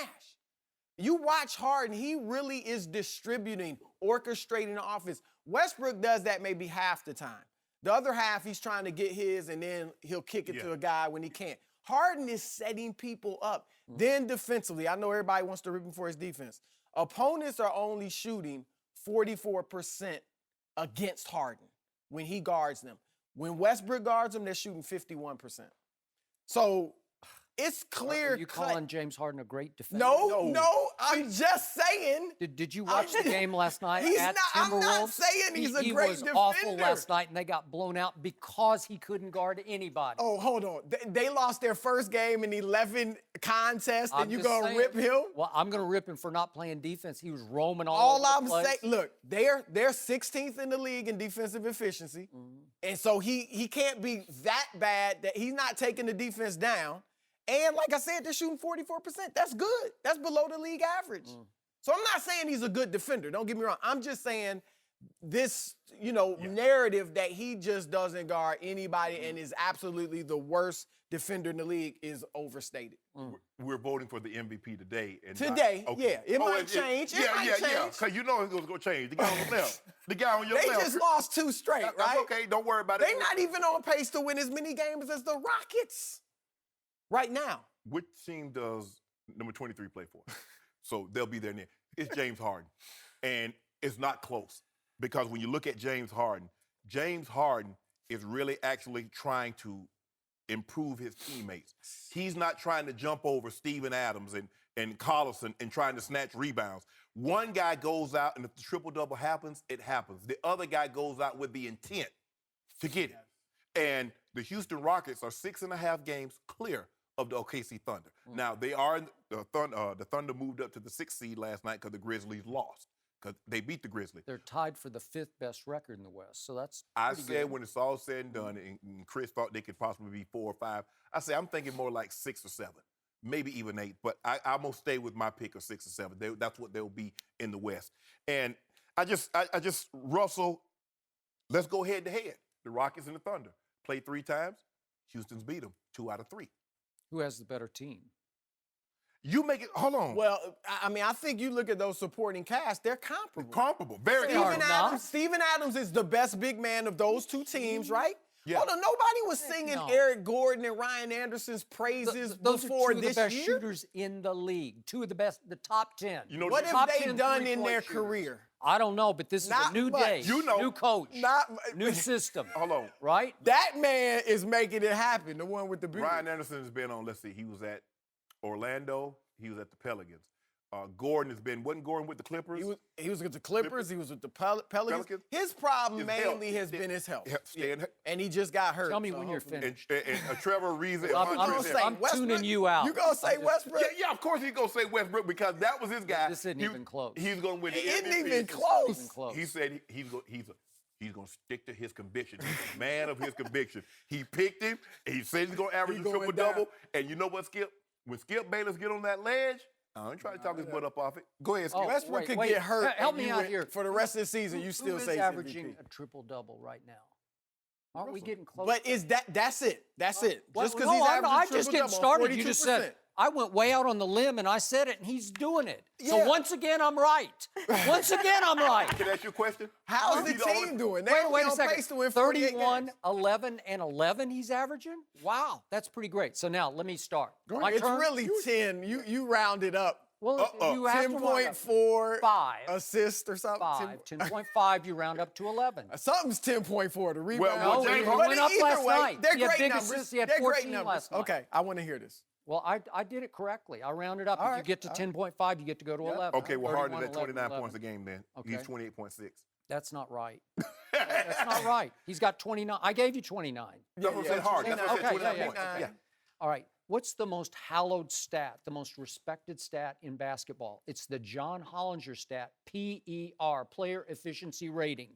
You watch Harden, he really is distributing, orchestrating the offense. Westbrook does that maybe half the time. The other half, he's trying to get his, and then he'll kick it to a guy when he can't. Harden is setting people up. Then defensively, I know everybody wants to rip him for his defense. Opponents are only shooting 44% against Harden when he guards them. When Westbrook guards them, they're shooting 51%. So it's clear. Are you calling James Harden a great defender? No, I'm just saying. Did you watch the game last night at Timberwolves? I'm not saying he's a great defender. He was awful last night, and they got blown out because he couldn't guard anybody. Oh, hold on. They lost their first game in 11 contests, and you going to rip him? Well, I'm going to rip him for not playing defense. He was roaming all over the place. All I'm saying, look, they're 16th in the league in defensive efficiency, and so he can't be that bad that he's not taking the defense down. And like I said, they're shooting 44%. That's good. That's below the league average. So I'm not saying he's a good defender. Don't get me wrong. I'm just saying this, narrative that he just doesn't guard anybody and is absolutely the worst defender in the league is overstated. We're voting for the MVP today. And It might change. It might change. Because you know it's going to change. The guy on the left. The guy on your left. They just lost 2 straight, right? That's okay. Don't worry about it. They're not even on pace to win as many games as the Rockets right now. Which team does number 23 play for? So they'll be there next. It's James Harden. And it's not close. Because when you look at James Harden is really actually trying to improve his teammates. He's not trying to jump over Steven Adams and Collison and trying to snatch rebounds. One guy goes out, and if the triple-double happens, it happens. The other guy goes out with the intent to get it. And the Houston Rockets are 6.5 games clear of the OKC Thunder. Now, they are the Thunder moved up to the 6th seed last night because the Grizzlies lost, because they beat the Grizzlies. They're tied for the 5th best record in the West, so that's I said good. When it's all said and done, and Chris thought they could possibly be 4 or 5, I say I'm thinking more like 6 or 7, maybe even 8, but I'm going to stay with my pick of 6 or 7. That's what they'll be in the West. And I just Russell, let's go head to head. The Rockets and the Thunder played 3 times. Houston's beat them 2 out of 3. Who has the better team? You make it, hold on. Well, I mean, I think you look at those supporting cast, they're comparable. Comparable, very Steven Adams is the best big man of those 2 teams, right? Yeah. Hold on, nobody was singing Eric Gordon and Ryan Anderson's praises those before are 2 this of the best year? shooters in the league. 2 of the best, the top 10. You know, what have they done in their career? I don't know, but this is a new day. New coach. New system. Hold on. Right? That man is making it happen, the one with the beauty. Ryan Anderson has been on, let's see, he was at Orlando, he was at the Pelicans. Gordon wasn't Gordon with the Clippers? He was with the Clippers, he was with the Pelicans. His problem mainly has been his health. And he just got hurt. Tell me when you're finished. And Trevor Ariza. I'm tuning you out. You going to say Westbrook? Yeah, of course he's going to say Westbrook because that was his guy. This isn't even close. He's going to win the MVP. It isn't even close. He said he's going to stick to his conviction. He's a man of his conviction. He picked him, and he said he's going to average a triple-double. And you know what, Skip? When Skip Bayless get on that ledge, I ain't trying to talk his butt up off it. Go ahead, Skip. Westbrook could get hurt. Help me out here. For the rest of the season, you still say he's averaging a triple-double right now. Aren't we getting close? But that's it. That's it. Just because he's averaging I just getting started. 42%. You just said, I went way out on the limb and I said it, and he's doing it. So once again, I'm right. Once again, I'm right. Can I ask you a question? How's the team doing? Wait a second. 31, 11, and 11 he's averaging? Wow, that's pretty great. So now, let me start. It's really 10. You round it up. Well, you have 10.4 5 assists or something. 10.5, you round up to 11. Something's 10.4. The rebound. Well, James went up last night. They're He had great big numbers. assists. He had They're 14 great numbers. last night. Okay, I want to hear this. Well, I did it correctly. I rounded up. If you get to 10.5, you get to go to 11. Okay, well, Harden is at 29 11. points a game then. Okay. He's 28.6. That's not right. That's not right. He's got 29. I gave you 29. That's what I said, Harden. That's what I said, 29 points. Yeah. All right. What's the most hallowed stat, the most respected stat in basketball? It's the John Hollinger stat, PER, player efficiency rating.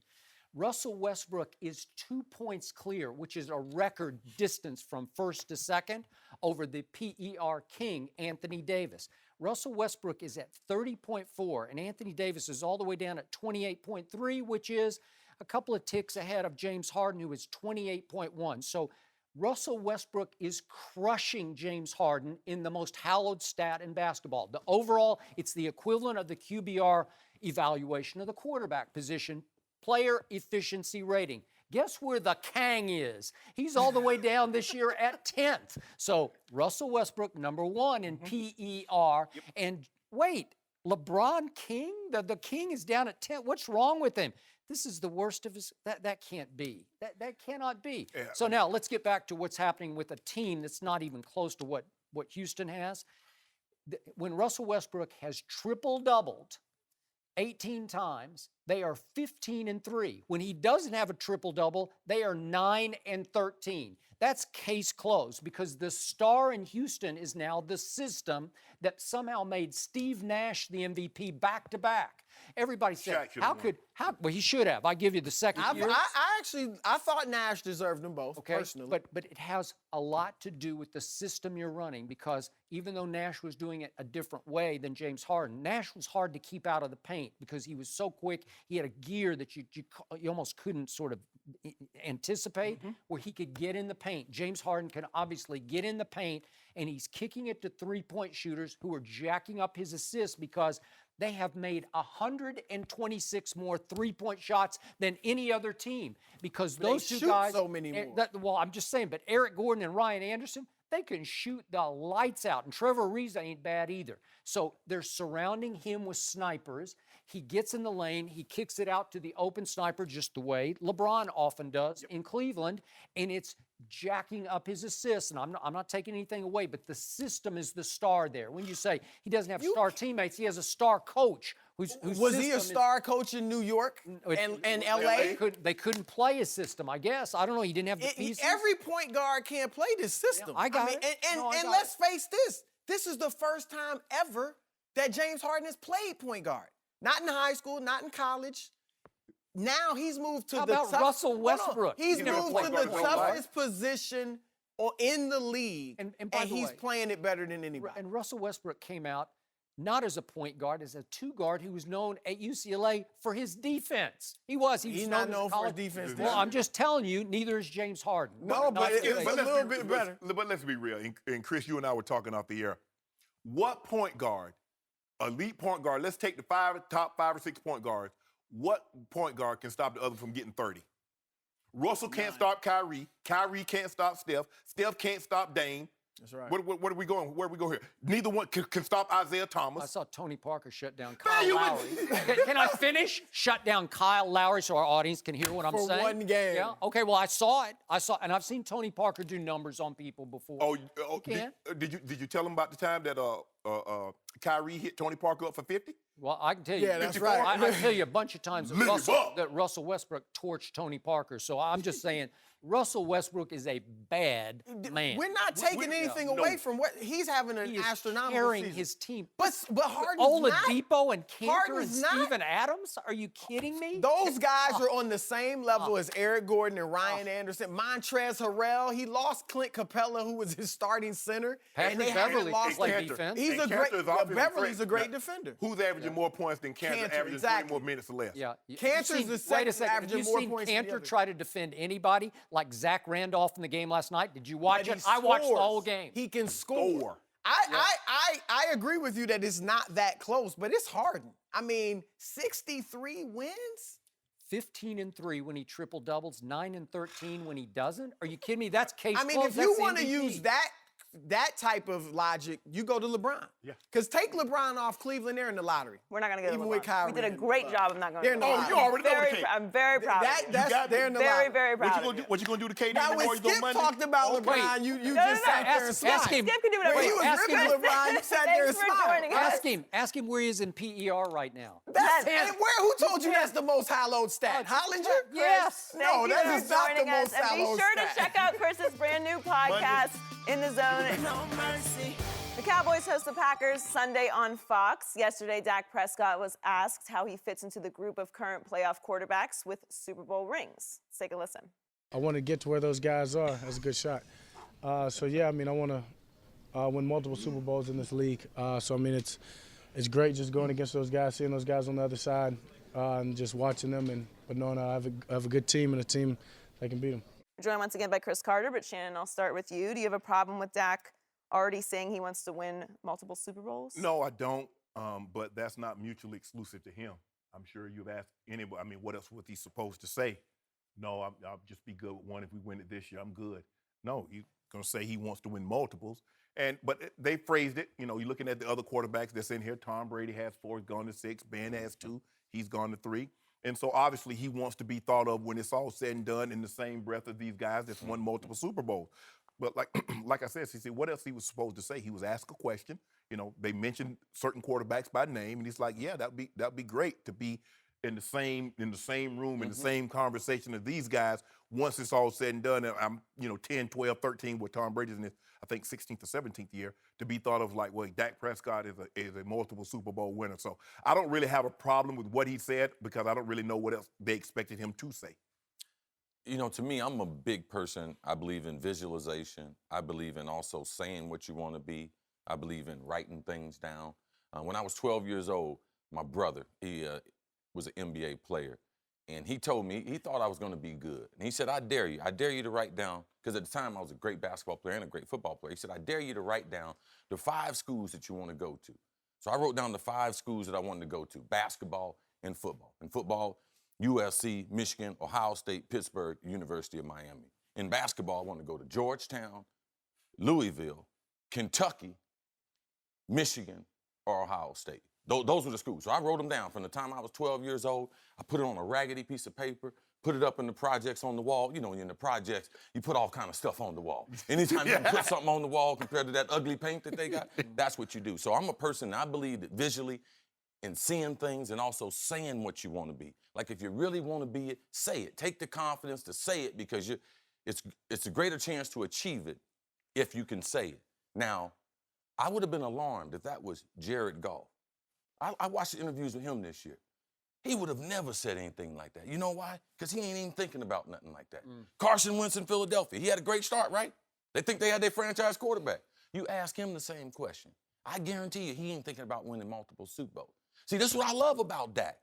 Russell Westbrook is 2 points clear, which is a record distance from first to second over the PER king, Anthony Davis. Russell Westbrook is at 30.4, and Anthony Davis is all the way down at 28.3, which is a couple of ticks ahead of James Harden, who is 28.1. So Russell Westbrook is crushing James Harden in the most hallowed stat in basketball. The overall, it's the equivalent of the QBR evaluation of the quarterback position, player efficiency rating. Guess where the Kang is? He's all the way down this year at 10th. So Russell Westbrook, number 1 in PER. Yep. And wait, LeBron King? The King is down at 10th. What's wrong with him? This is the worst of his. That can't be. That cannot be. Yeah. So now let's get back to what's happening with a team that's not even close to what Houston has. When Russell Westbrook has triple-doubled 18 times, they are 15-3. When he doesn't have a triple-double, they are 9-13. That's case closed because the star in Houston is now the system that somehow made Steve Nash the MVP back-to-back. Everybody said, well, he should have. I give you the second year. I thought Nash deserved them both, personally. But it has a lot to do with the system you're running because even though Nash was doing it a different way than James Harden, Nash was hard to keep out of the paint because he was so quick. He had a gear that you almost couldn't sort of anticipate where he could get in the paint. James Harden can obviously get in the paint, and he's kicking it to three-point shooters who are jacking up his assists because they have made 126 more three-point shots than any other team because those two guys so many more. Well, I'm just saying, but Eric Gordon and Ryan Anderson, they can shoot the lights out. And Trevor Ariza ain't bad either. So they're surrounding him with snipers. He gets in the lane. He kicks it out to the open sniper just the way LeBron often does in Cleveland. And it's jacking up his assists. And I'm not taking anything away, but the system is the star there. When you say he doesn't have star teammates, he has a star coach. Was he a star coach in New York and L.A.? They couldn't play his system, I guess. I don't know. He didn't have the pieces. Every point guard can't play this system. Yeah, I got it. And let's face this. This is the first time ever that James Harden has played point guard. Not in high school, not in college. Now he's moved to Russell Westbrook? He's moved to the toughest position in the league, and he's playing it better than anybody. And Russell Westbrook came out not as a point guard, as a two-guard who was known at UCLA for his defense. He's not known for his defense. Well, I'm just telling you, neither is James Harden. No, but it's a little bit better. But let's be real. And Chris, you and I were talking off the air. What point guard, elite point guard, let's take the top 5 or 6 point guards, what point guard can stop the other from getting 30? Russell can't stop Kyrie. Kyrie can't stop Steph. Steph can't stop Dame. That's right. What are we going? Where do we go here? Neither one can stop Isaiah Thomas. I saw Tony Parker shut down Kyle Lowry. Can I finish? Shut down Kyle Lowry so our audience can hear what I'm saying. For one game. Yeah. Okay. Well, I saw it. And I've seen Tony Parker do numbers on people before. Did you tell him about the time that Kyrie hit Tony Parker up for 50? Well, I can tell you. Yeah, that's right. I can tell you a bunch of times that Russell Westbrook torched Tony Parker. So I'm just saying, Russell Westbrook is a bad man. We're not taking anything away from what he's having an astronomical carrying season. His team. But Harden's Oladipo and Cantor Harden's and Steven Adams? Are you kidding me? Those guys are on the same level as Eric Gordon and Ryan Anderson. Montrezl Harrell, he lost Clint Capella, who was his starting center. Patrick Beverly play defense. Beverly's a great defender. Who's averaging more points than Cantor averaging 20 more minutes or less? Yeah. Cantor's the second averaging more points. Have you seen Cantor try to defend anybody like Zach Randolph in the game last night? Did you watch it? I watched the whole game. He can score. I agree with you that it's not that close, but it's Harden. I mean, 63 wins? 15-3 when he triple doubles, 9-13 when he doesn't. Are you kidding me? That's case closed. I mean, if you want to use that type of logic, you go to LeBron. Yeah. Because take LeBron off Cleveland, they're in the lottery. We're not going to go to Even LeBron. with Kyrie. We did a great job of not going to the lottery. You already know the case. I'm very proud of you. They're in the lottery. Very proud of you. What you going to do to KD Now, when Skip talked about LeBron, you just sat there and smiled. Ask him. Skip can do whatever When he was ripping LeBron, you sat there and smiled. Ask him where he is in PER right now. Who told you that's the most hallowed stat? Hollinger? Yes. No, that is not the most hallowed stat. And be sure to check out Chris's brand new podcast, In the Zone. The Cowboys host the Packers Sunday on Fox. Yesterday, Dak Prescott was asked how he fits into the group of current playoff quarterbacks with Super Bowl rings. Let's take a listen. I want to get to where those guys are. That's a good shot. I want to win multiple Super Bowls in this league. It's great just going against those guys, seeing those guys on the other side, and just watching them, but knowing I have a good team and a team that can beat them. We're joined once again by Chris Carter, but Shannon, I'll start with you. Do you have a problem with Dak already saying he wants to win multiple Super Bowls? No, I don't. But that's not mutually exclusive to him. I'm sure you've asked anybody. I mean, what else was he supposed to say? No, I'll just be good with one. If we win it this year, I'm good. No, he's gonna say he wants to win multiples. But they phrased it. You know, you're looking at the other quarterbacks that's in here. Tom Brady has 4, he's gone to 6. Ben has 2, he's gone to 3. And so obviously he wants to be thought of when it's all said and done in the same breath as these guys that's won multiple Super Bowls. But like I said, what else he was supposed to say? He was asked a question. You know, they mentioned certain quarterbacks by name, and he's like, yeah, that'd be great to be in the same room, in the same conversation as these guys once it's all said and done. And I'm, 10, 12, 13 with Tom Brady's in his, I think, 16th or 17th year, to be thought of like, well, Dak Prescott is a multiple Super Bowl winner. So I don't really have a problem with what he said because I don't really know what else they expected him to say. You know, to me, I'm a big person. I believe in visualization. I believe in also saying what you want to be. I believe in writing things down. When I was 12 years old, my brother, he was an NBA player, and he told me he thought I was going to be good. And he said, I dare you to write down, because at the time I was a great basketball player and a great football player. He said, I dare you to write down the 5 schools that you want to go to. So I wrote down the 5 schools that I wanted to go to: basketball and football. In football, USC, Michigan, Ohio State, Pittsburgh, University of Miami. In basketball, I wanted to go to Georgetown, Louisville, Kentucky, Michigan, or Ohio State. Those were the schools. So I wrote them down from the time I was 12 years old. I put it on a raggedy piece of paper, put it up in the projects on the wall. You know, in the projects, you put all kind of stuff on the wall. Anytime you can put something on the wall compared to that ugly paint that they got, that's what you do. So I'm a person, I believe that visually, and seeing things and also saying what you want to be. Like if you really want to be it, say it. Take the confidence to say it, because it's a greater chance to achieve it if you can say it. Now, I would have been alarmed if that was Jared Goff. I watched the interviews with him this year. He would have never said anything like that. You know why? Because he ain't even thinking about nothing like that. Carson Wentz in Philadelphia, he had a great start, right? They think they had their franchise quarterback. You ask him the same question. I guarantee you he ain't thinking about winning multiple Super Bowls. See, this is what I love about Dak.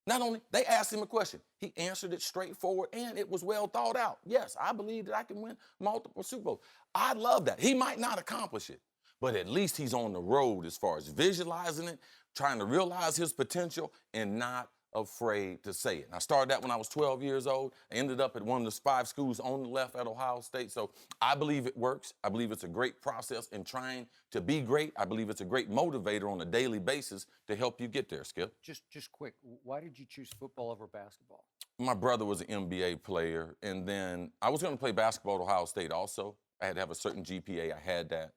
Not only, they asked him a question. He answered it straightforward, and it was well thought out. Yes, I believe that I can win multiple Super Bowls. I love that. He might not accomplish it, but at least he's on the road as far as visualizing it, trying to realize his potential, and not afraid to say it. And I started that when I was 12 years old. I ended up at one of the 5 schools on the left at Ohio State. So I believe it works. I believe it's a great process in trying to be great. I believe it's a great motivator on a daily basis to help you get there, Skip. Just quick, why did you choose football over basketball? My brother was an NBA player, and then I was going to play basketball at Ohio State also. I had to have a certain GPA. I had that.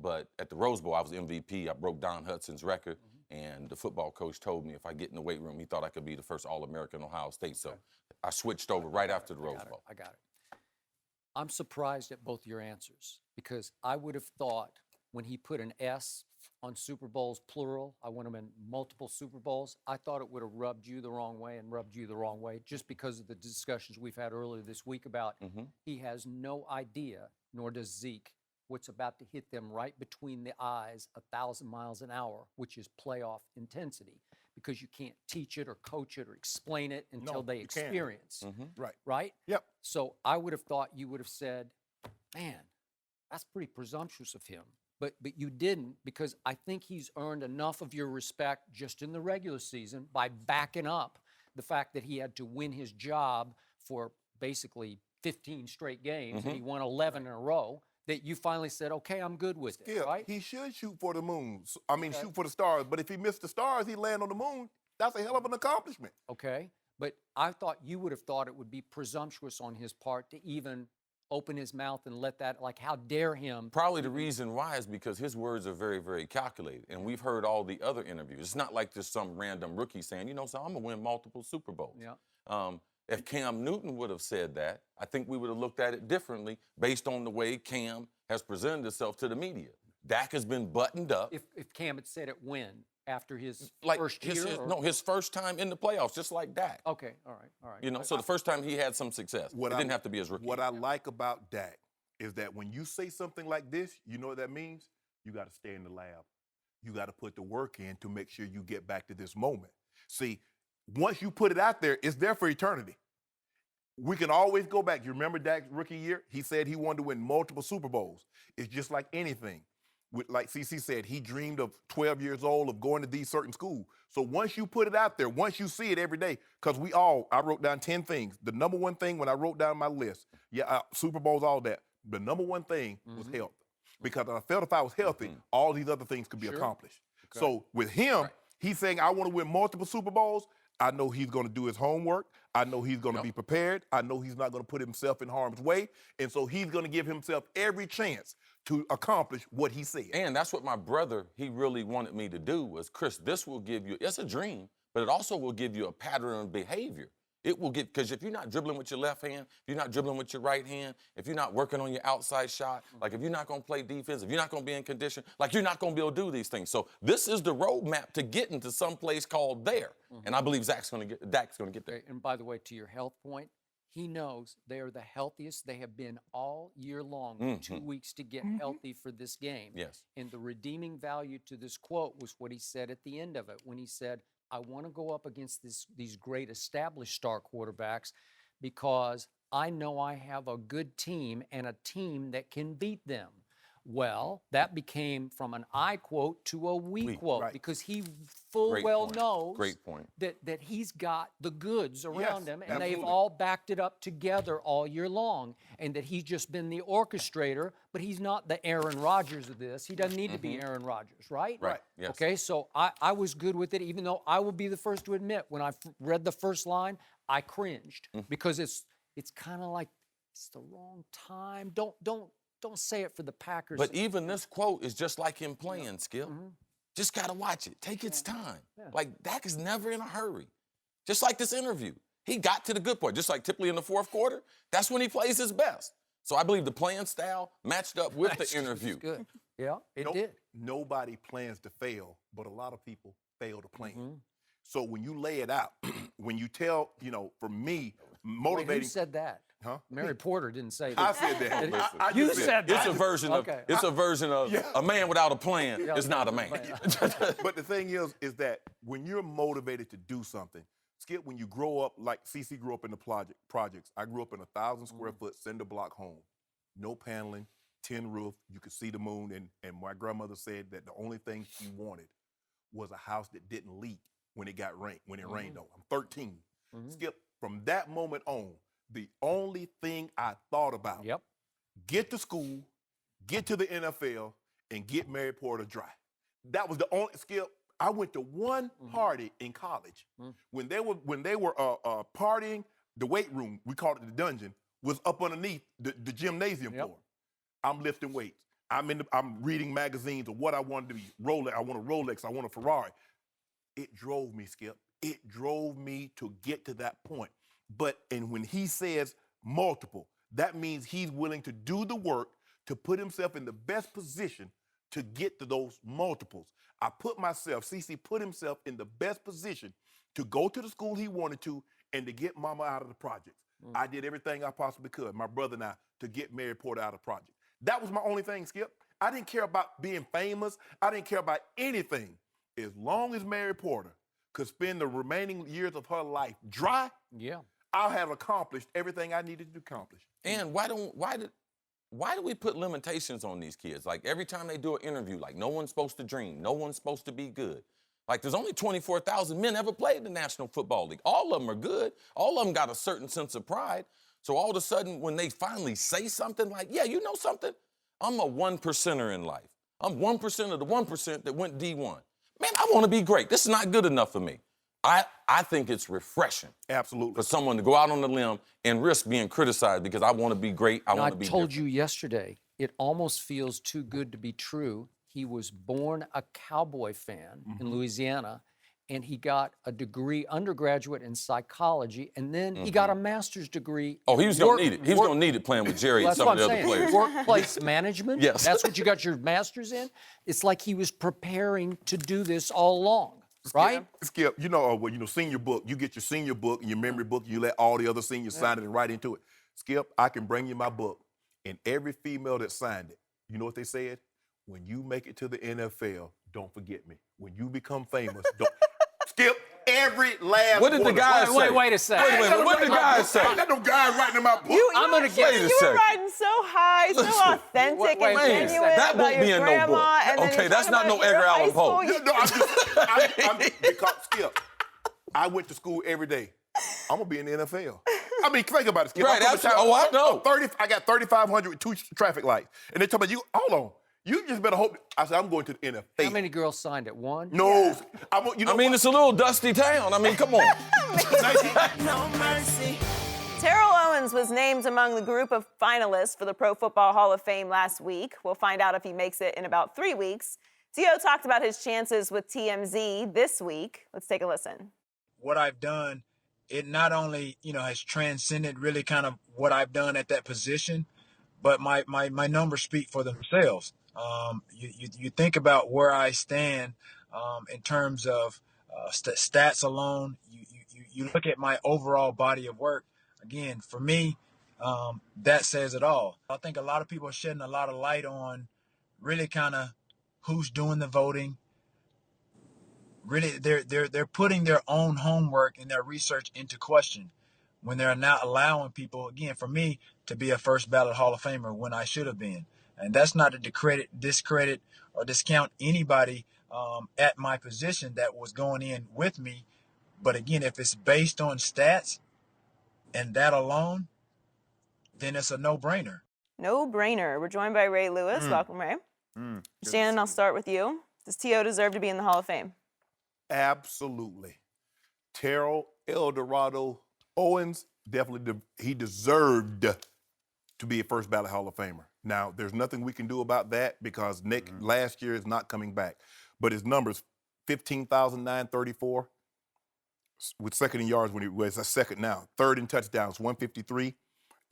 But at the Rose Bowl, I was MVP. I broke Don Hudson's record. And the football coach told me if I get in the weight room, he thought I could be the first All-American Ohio State. So I switched over right after the Rose Bowl. I got it. I'm surprised at both your answers, because I would have thought when he put an S on Super Bowls, plural, I want him in multiple Super Bowls, I thought it would have rubbed you the wrong way and rubbed you the wrong way, just because of the discussions we've had earlier this week about he has no idea, nor does Zeke, what's about to hit them right between the eyes 1,000 miles an hour, which is playoff intensity, because you can't teach it or coach it or explain it until they experience. Right. Right? Yep. So I would have thought you would have said, man, that's pretty presumptuous of him. But you didn't, because I think he's earned enough of your respect just in the regular season by backing up the fact that he had to win his job for basically 15 straight games, and he won 11 in a row, that you finally said, okay, I'm good with it, right? He should shoot for the moon. Shoot for the stars. But if he missed the stars, he land on the moon. That's a hell of an accomplishment. Okay, but I thought you would have thought it would be presumptuous on his part to even open his mouth and let that, like, how dare him? Probably the reason why is because his words are very, very calculated. And we've heard all the other interviews. It's not like just some random rookie saying, so I'm going to win multiple Super Bowls. Yeah. If Cam Newton would have said that, I think we would have looked at it differently based on the way Cam has presented himself to the media. Dak has been buttoned up. If Cam had said it when? After his like first year? His first time in the playoffs, just like Dak. Okay, all right. So the first time he had some success. It didn't have to be his rookie. What I like about Dak is that when you say something like this, you know what that means? You got to stay in the lab. You got to put the work in to make sure you get back to this moment. See, once you put it out there, it's there for eternity. we can always go back. You remember Dak's rookie year? He said he wanted to win multiple Super Bowls. It's just like anything. Like CC said, he dreamed of 12 years old of going to these certain schools. So once you put it out there, once you see it every day, because I wrote down 10 things. The number one thing when I wrote down my list, Super Bowls, all that, the number one thing was health. Because I felt if I was healthy, all these other things could be accomplished. Okay. So with him, he's saying, I want to win multiple Super Bowls. I know he's going to do his homework. I know he's going to be prepared. I know he's not going to put himself in harm's way. And so he's going to give himself every chance to accomplish what he said. And that's what my brother, he really wanted me to do was, Chris, this will give you, it's a dream, but it also will give you a pattern of behavior. It will get, because if you're not dribbling with your left hand, if you're not dribbling with your right hand, if you're not working on your outside shot, like if you're not going to play defense, if you're not going to be in condition, like you're not going to be able to do these things. So this is the roadmap to getting to some place called there. And I believe Dak's going to get there. And by the way, to your health point, he knows they are the healthiest they have been all year long, 2 weeks to get healthy for this game. Yes. And the redeeming value to this quote was what he said at the end of it, when he said, I want to go up against these great established star quarterbacks because I know I have a good team and a team that can beat them. Well, that became from an I quote to a we quote because he knows that he's got the goods around him, and they've all backed it up together all year long, and that he's just been the orchestrator, but he's not the Aaron Rodgers of this. He doesn't need to be Aaron Rodgers, right? Right, yes. Okay, so I was good with it, even though I will be the first to admit, when I read the first line, I cringed because it's kind of like it's the wrong time. Don't say it for the Packers. But even this quote is just like him playing, Skip. Just got to watch it. Take its time. Like, Dak is never in a hurry. Just like this interview. He got to the good part. Just like typically in the fourth quarter, that's when he plays his best. So I believe the playing style matched up with the interview. Good. Yeah, it did. Nobody plans to fail, but a lot of people fail to plan. So when you lay it out, when you tell, for me, motivating. Wait, who said that? Huh? Mary Porter didn't say that. I said that. You said that. It's a version of a man without a plan is not a man. But the thing is that when you're motivated to do something, Skip, when you grow up, like CC grew up in the projects, I grew up in a 1,000 square foot cinder block home. No paneling, tin roof, you could see the moon, and my grandmother said that the only thing she wanted was a house that didn't leak when it rained on. I'm 13. Skip, from that moment on, the only thing I thought about, get to school, get to the NFL, and get Mary Porter dry. That was the only Skip. I went to one party in college. When they were partying, the weight room, we called it the dungeon, was up underneath the gymnasium floor. I'm lifting weights. I'm reading magazines of what I wanted to be. Rolex. I want a Rolex. I want a Ferrari. It drove me, Skip. It drove me to get to that point. And when he says multiple, that means he's willing to do the work to put himself in the best position to get to those multiples. CC put himself in the best position to go to the school he wanted to and to get mama out of the projects. I did everything I possibly could, my brother and I, to get Mary Porter out of the project. That was my only thing, Skip. I didn't care about being famous. I didn't care about anything. As long as Mary Porter could spend the remaining years of her life dry, I'll have accomplished everything I needed to accomplish. And why do we put limitations on these kids? Like every time they do an interview, like no one's supposed to dream, no one's supposed to be good. Like there's only 24,000 men ever played in the National Football League. All of them are good. All of them got a certain sense of pride. So all of a sudden, when they finally say something like, yeah, you know something? I'm a 1%er in life. I'm 1% of the 1% that went D1. Man, I want to be great. This is not good enough for me. I think it's refreshing. Absolutely. For someone to go out on the limb and risk being criticized because I want to be great, I want to be different. I told you yesterday, it almost feels too good to be true. He was born a Cowboy fan in Louisiana, and he got a degree, undergraduate in psychology, and then he got a master's degree. Oh, he was going to need it. He was going to need it playing with Jerry and some of the other players. Workplace management? Yes. That's what you got your master's in? It's like he was preparing to do this all along. Right? Skip, senior book. You get your senior book and your memory book, and you let all the other seniors sign it and write into it. Skip, I can bring you my book. And every female that signed it, you know what they said? When you make it to the NFL, don't forget me. When you become famous, don't. Skip, every last What did the one of guys them. say? Wait a second. Wait, what did the guys say? I got no guys writing in my book. I'm gonna get. Wait a You were second. riding so high, so Listen. authentic Wait, and wait a genuine second. That about won't your be in no grandma. book. And then Okay, you're that's talking not no about your Edgar high Allan Poe. school I'm because Skip, I went to school every day. I'm gonna be in the NFL. I mean, think about it, Skip. Right, absolutely. Oh, I know. I got 3,500 with 2 traffic lights, and they talk about you. Hold on, you just better hope. I said I'm going to the NFL. How many girls signed it? One? No, you know I mean, what? it's a little dusty town. I mean, come on. No mercy. Terrell Owens was named among the group of finalists for the Pro Football Hall of Fame last week. We'll find out if he makes it in about 3 weeks. T.O. talked about his chances with TMZ this week. Let's take a listen. What I've done, it not only, has transcended really kind of what I've done at that position, but my numbers speak for themselves. You think about where I stand in terms of stats alone. You look at my overall body of work. Again, for me, that says it all. I think a lot of people are shedding a lot of light on really kind of who's doing the voting. Really, they're putting their own homework and their research into question when they're not allowing people, again, for me, to be a first ballot Hall of Famer when I should have been. And that's not to discredit, or discount anybody at my position that was going in with me. But again, if it's based on stats and that alone, then it's a no-brainer. No-brainer. We're joined by Ray Lewis. Welcome, Ray. Shannon, I'll start with you. Does T.O. deserve to be in the Hall of Fame? Absolutely. Terrell, El Dorado, Owens, definitely he deserved to be a first ballot Hall of Famer. Now, there's nothing we can do about that because Nick last year is not coming back. But his numbers, 15,934 with second in yards when he was a second now. Third in touchdowns, 153,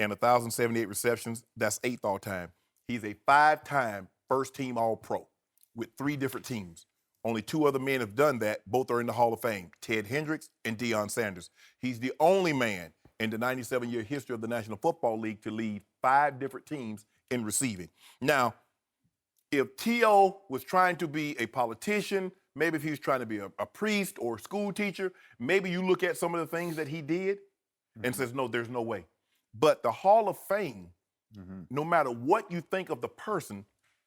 and 1,078 receptions. That's 8th all time. He's a 5-time first-team All-Pro with 3 different teams. Only 2 other men have done that. Both are in the Hall of Fame, Ted Hendricks and Deion Sanders. He's the only man in the 97-year history of the National Football League to lead 5 different teams in receiving. Now, if T.O. was trying to be a politician, maybe if he was trying to be a priest or a school teacher, maybe you look at some of the things that he did and says, no, there's no way. But the Hall of Fame, no matter what you think of the person,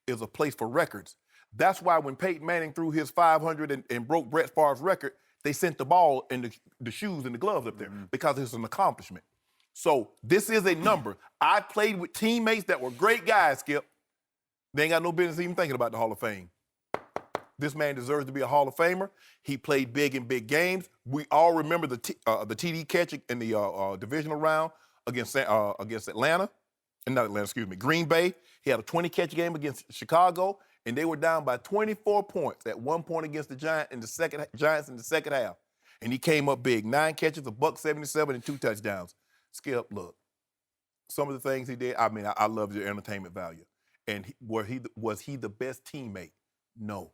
is a place for records. That's why when Peyton Manning threw his 500 and broke Brett Favre's record, they sent the ball and the shoes and the gloves up there because it's an accomplishment. So this is a number. I played with teammates that were great guys, Skip. They ain't got no business even thinking about the Hall of Fame. This man deserves to be a Hall of Famer. He played big in big games. We all remember the TD catch in the divisional round against Atlanta. Not Atlanta, excuse me, Green Bay. He had a 20-catch game against Chicago, and they were down by 24 points at one point against the Giants in the second half. And he came up big. 9 catches, $177, and 2 touchdowns. Skip, look, some of the things he did, I mean, I love the entertainment value. And was he the best teammate? No.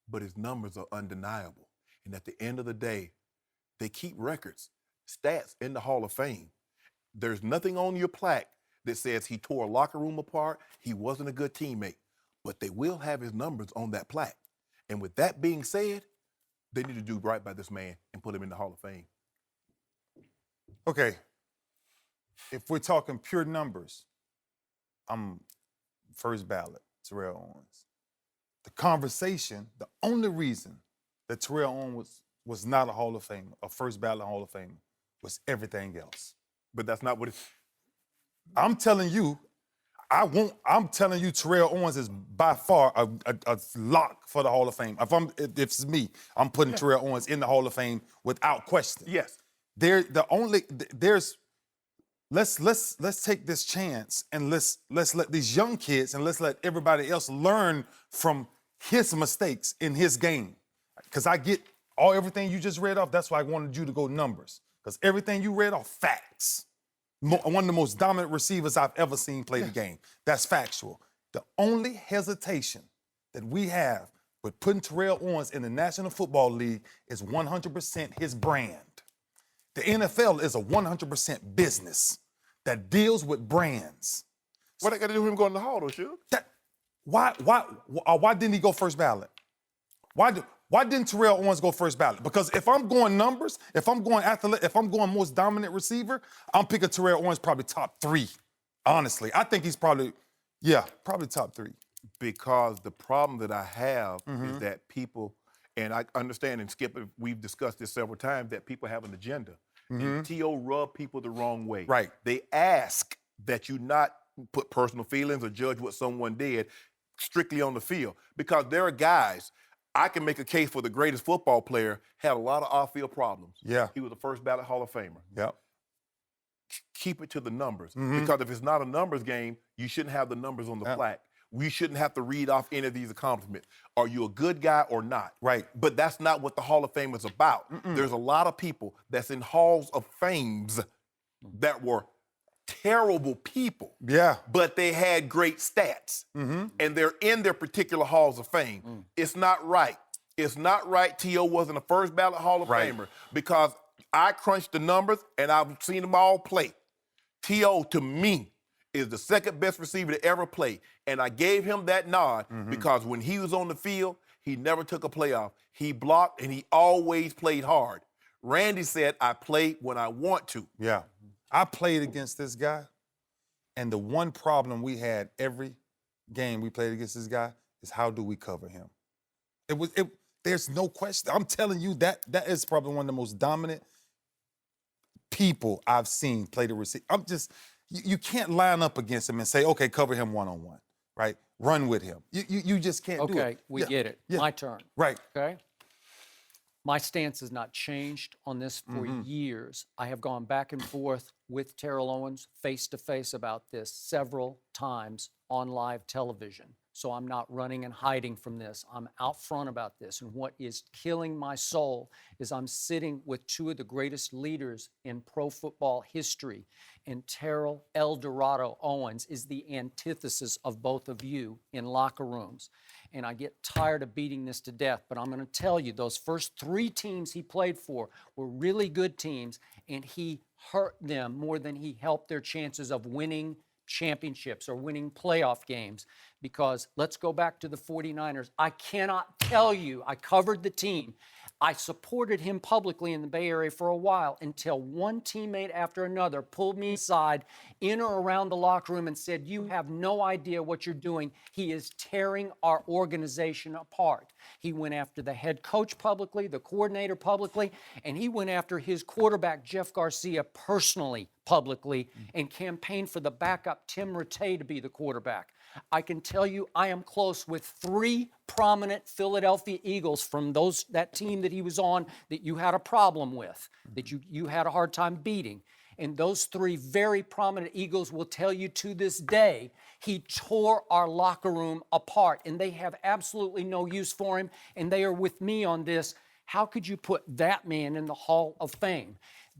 But his numbers are undeniable. And at the end of the day, they keep records, stats in the Hall of Fame. There's nothing on your plaque that says he tore a locker room apart, he wasn't a good teammate. But they will have his numbers on that plaque. And with that being said, they need to do right by this man and put him in the Hall of Fame. Okay. If we're talking pure numbers, I'm first ballot, Terrell Owens. The conversation, the only reason that Terrell Owens was not a Hall of Famer, a first ballot Hall of Famer, was everything else. But that's not what it's... I'm telling you, I'm telling you, Terrell Owens is by far a lock for the Hall of Fame. If it's me, I'm putting Terrell Owens in the Hall of Fame without question. Yes. Let's take this chance and let's let these young kids and let's let everybody else learn from his mistakes in his game. Because I get everything you just read off. That's why I wanted you to go numbers. Because everything you read off, facts. One of the most dominant receivers I've ever seen play the game. That's factual. The only hesitation that we have with putting Terrell Owens in the National Football League is 100% his brand. The NFL is a 100% business that deals with brands. What I got to do with him going to the Hall, though, Suge? Why didn't he go first ballot? Why didn't Terrell Owens go first ballot? Because if I'm going numbers, if I'm going athlete, if I'm going most dominant receiver, I'm picking Terrell Owens probably top 3. Honestly, I think he's probably top 3. Because the problem that I have is that people, and I understand, and Skip, we've discussed this several times, that people have an agenda. And T.O. rubbed people the wrong way. Right. They ask that you not put personal feelings or judge what someone did strictly on the field. Because there are guys, I can make a case for the greatest football player, had a lot of off-field problems. Yeah. He was a first ballot Hall of Famer. Yep. Keep it to the numbers. Because if it's not a numbers game, you shouldn't have the numbers on the plaque. We shouldn't have to read off any of these accomplishments. Are you a good guy or not? Right. But that's not what the Hall of Fame is about. There's a lot of people that's in Halls of Fames that were terrible people. Yeah. But they had great stats. And they're in their particular Halls of Fame. It's not right. It's not right T.O. wasn't a first ballot Hall of Famer because I crunched the numbers and I've seen them all play. T.O. to me is the second best receiver to ever play. And I gave him that nod because when he was on the field, he never took a playoff. He blocked and he always played hard. Randy said, I play when I want to. Yeah. I played against this guy, and the one problem we had every game we played against this guy is how do we cover him? There's no question. I'm telling you that is probably one of the most dominant people I've seen play the receiver. You can't line up against him and say, okay, cover him one-on-one, right? Run with him. You just can't do it. Okay, we get it. Yeah. My turn. Right. Okay? My stance has not changed on this for years. I have gone back and forth with Terrell Owens face-to-face about this several times on live television. So I'm not running and hiding from this. I'm out front about this. And what is killing my soul is I'm sitting with two of the greatest leaders in pro football history. And Terrell El Dorado Owens is the antithesis of both of you in locker rooms. And I get tired of beating this to death, but I'm going to tell you, those first 3 teams he played for were really good teams, and he hurt them more than he helped their chances of winning championships or winning playoff games. Because let's go back to the 49ers. I cannot tell you, I covered the team. I supported him publicly in the Bay Area for a while until one teammate after another pulled me aside in or around the locker room and said, you have no idea what you're doing. He is tearing our organization apart. He went after the head coach publicly, the coordinator publicly, and he went after his quarterback, Jeff Garcia, personally, publicly, and campaigned for the backup, Tim Rattay, to be the quarterback. I can tell you I am close with 3 prominent Philadelphia Eagles from that team that he was on that you had a problem with, that you had a hard time beating. And those 3 very prominent Eagles will tell you to this day, he tore our locker room apart, and they have absolutely no use for him, and they are with me on this. How could you put that man in the Hall of Fame?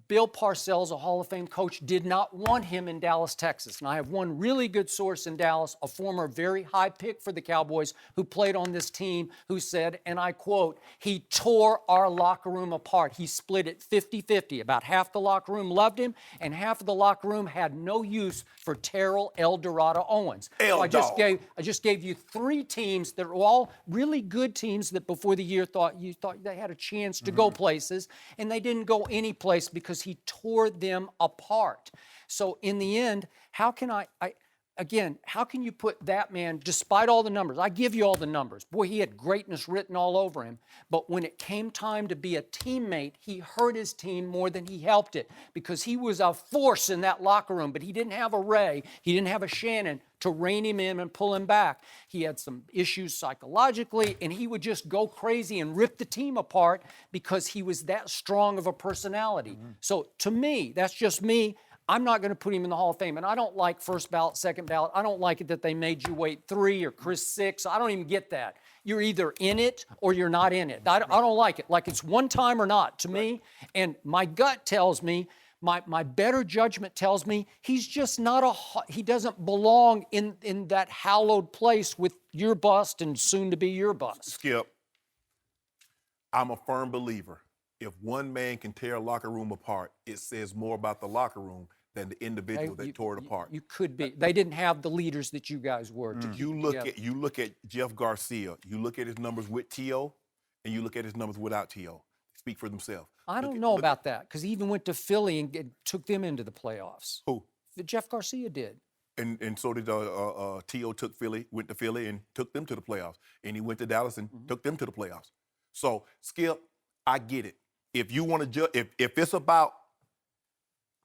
Bill Parcells, a Hall of Fame coach, did not want him in Dallas, Texas. And I have one really good source in Dallas, a former very high pick for the Cowboys who played on this team, who said, and I quote, he tore our locker room apart. He split it 50-50. About half the locker room loved him, and half of the locker room had no use for Terrell El Dorado Owens. So I just gave you 3 teams that were all really good teams that before the year you thought they had a chance to go places, and they didn't go any place because he tore them apart. So in the end, how can how can you put that man, despite all the numbers, I give you all the numbers. Boy, he had greatness written all over him. But when it came time to be a teammate, he hurt his team more than he helped it because he was a force in that locker room, but he didn't have a Ray, he didn't have a Shannon to rein him in and pull him back. He had some issues psychologically, and he would just go crazy and rip the team apart because he was that strong of a personality. So to me, that's just me. I'm not going to put him in the Hall of Fame. And I don't like first ballot, second ballot. I don't like it that they made you wait 3 or Chris 6. I don't even get that. You're either in it or you're not in it. I don't like it. Like it's one time or not to me. And my gut tells me, my better judgment tells me he's just he doesn't belong in that hallowed place with your bust and soon to be your bust. Skip, I'm a firm believer. If one man can tear a locker room apart, it says more about the locker room than the individual that tore it apart. You could be. They didn't have the leaders that you guys were. You look at Jeff Garcia. You look at his numbers with T.O., and you look at his numbers without T.O., speak for themselves. I don't know about that because he even went to Philly and took them into the playoffs. Who? Jeff Garcia did. And so did T.O. went to Philly and took them to the playoffs. And he went to Dallas and took them to the playoffs. So, Skip, I get it. If you want to judge, if it's about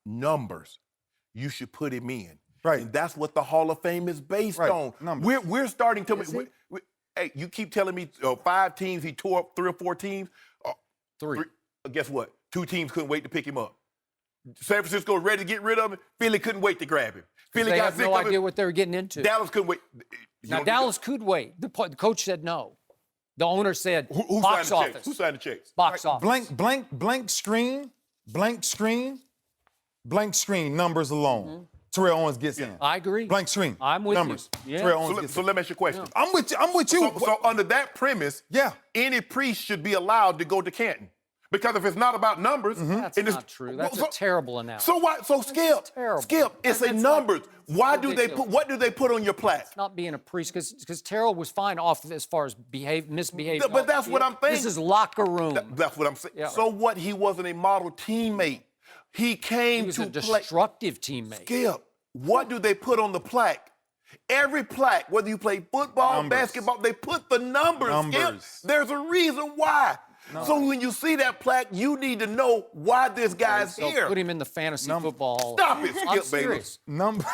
numbers, you should put him in. Right. And that's what the Hall of Fame is based on. Numbers. We're starting to. Hey, you keep telling me 5 teams, he tore up 3 or 4 teams. 3. Guess what? 2 teams couldn't wait to pick him up. San Francisco was ready to get rid of him. Philly couldn't wait to grab him. Philly They got have sick no of idea him. what they were getting into. Dallas couldn't wait. Now, Dallas could wait. The coach said no. The owner said Who box signed the office. checks? Who signed the checks? Box office. Blank screen, numbers alone. Terrell Owens gets in. I agree. Blank screen. I'm with numbers. you. Yeah. Terrell Owens gets So in. let me ask you a question. I'm with you. So under that premise, Yeah. any priest should be allowed to go to Canton. Because if it's not about numbers, That's and it's- not true. That's so- a terrible analogy. So what? So Skip, terrible. it's a That's numbers. Why do they ridiculous. put? What do they put on your plaque? Not being a priest, because Terrell was fine off as far as misbehaving. But that's what I'm thinking. This is locker room. That's what I'm saying. Yeah. So what? He wasn't a model teammate. He came He was to a play. destructive teammate. Skip, what do they put on the plaque? Every plaque, whether you play football, Numbers. basketball, they put the numbers. Numbers. Skip. There's a reason why. So when you see that plaque, you need to know why this guy's So here. put him in the fantasy football. Stop it, I'm Skip Bayless. serious. Numbers.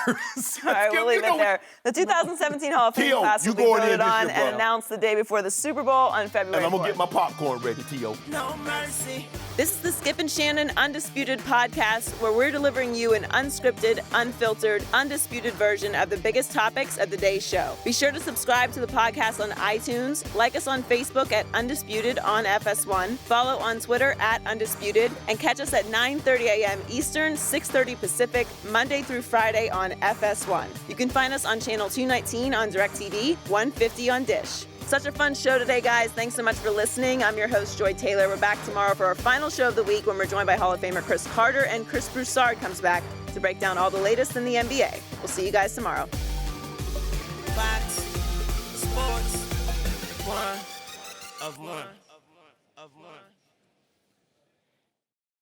All right, we'll leave it there. The 2017 Hall of Fame T.O., class you will be go in there voted this on year, and bro. announced the day before the Super Bowl on February And I'm gonna 4th. get my popcorn ready, T.O. No mercy. This is the Skip and Shannon Undisputed podcast, where we're delivering you an unscripted, unfiltered, undisputed version of the biggest topics of the day's show. Be sure to subscribe to the podcast on iTunes, like us on Facebook at Undisputed on FS1, follow on Twitter at Undisputed, and catch us at 9:30 a.m. Eastern, 6:30 Pacific, Monday through Friday on FS1. You can find us on channel 219 on DirecTV, 150 on Dish. Such a fun show today, guys. Thanks so much for listening. I'm your host, Joy Taylor. We're back tomorrow for our final show of the week when we're joined by Hall of Famer Chris Carter, and Chris Broussard comes back to break down all the latest in the NBA. We'll see you guys tomorrow. Fox Sports 1 of 1.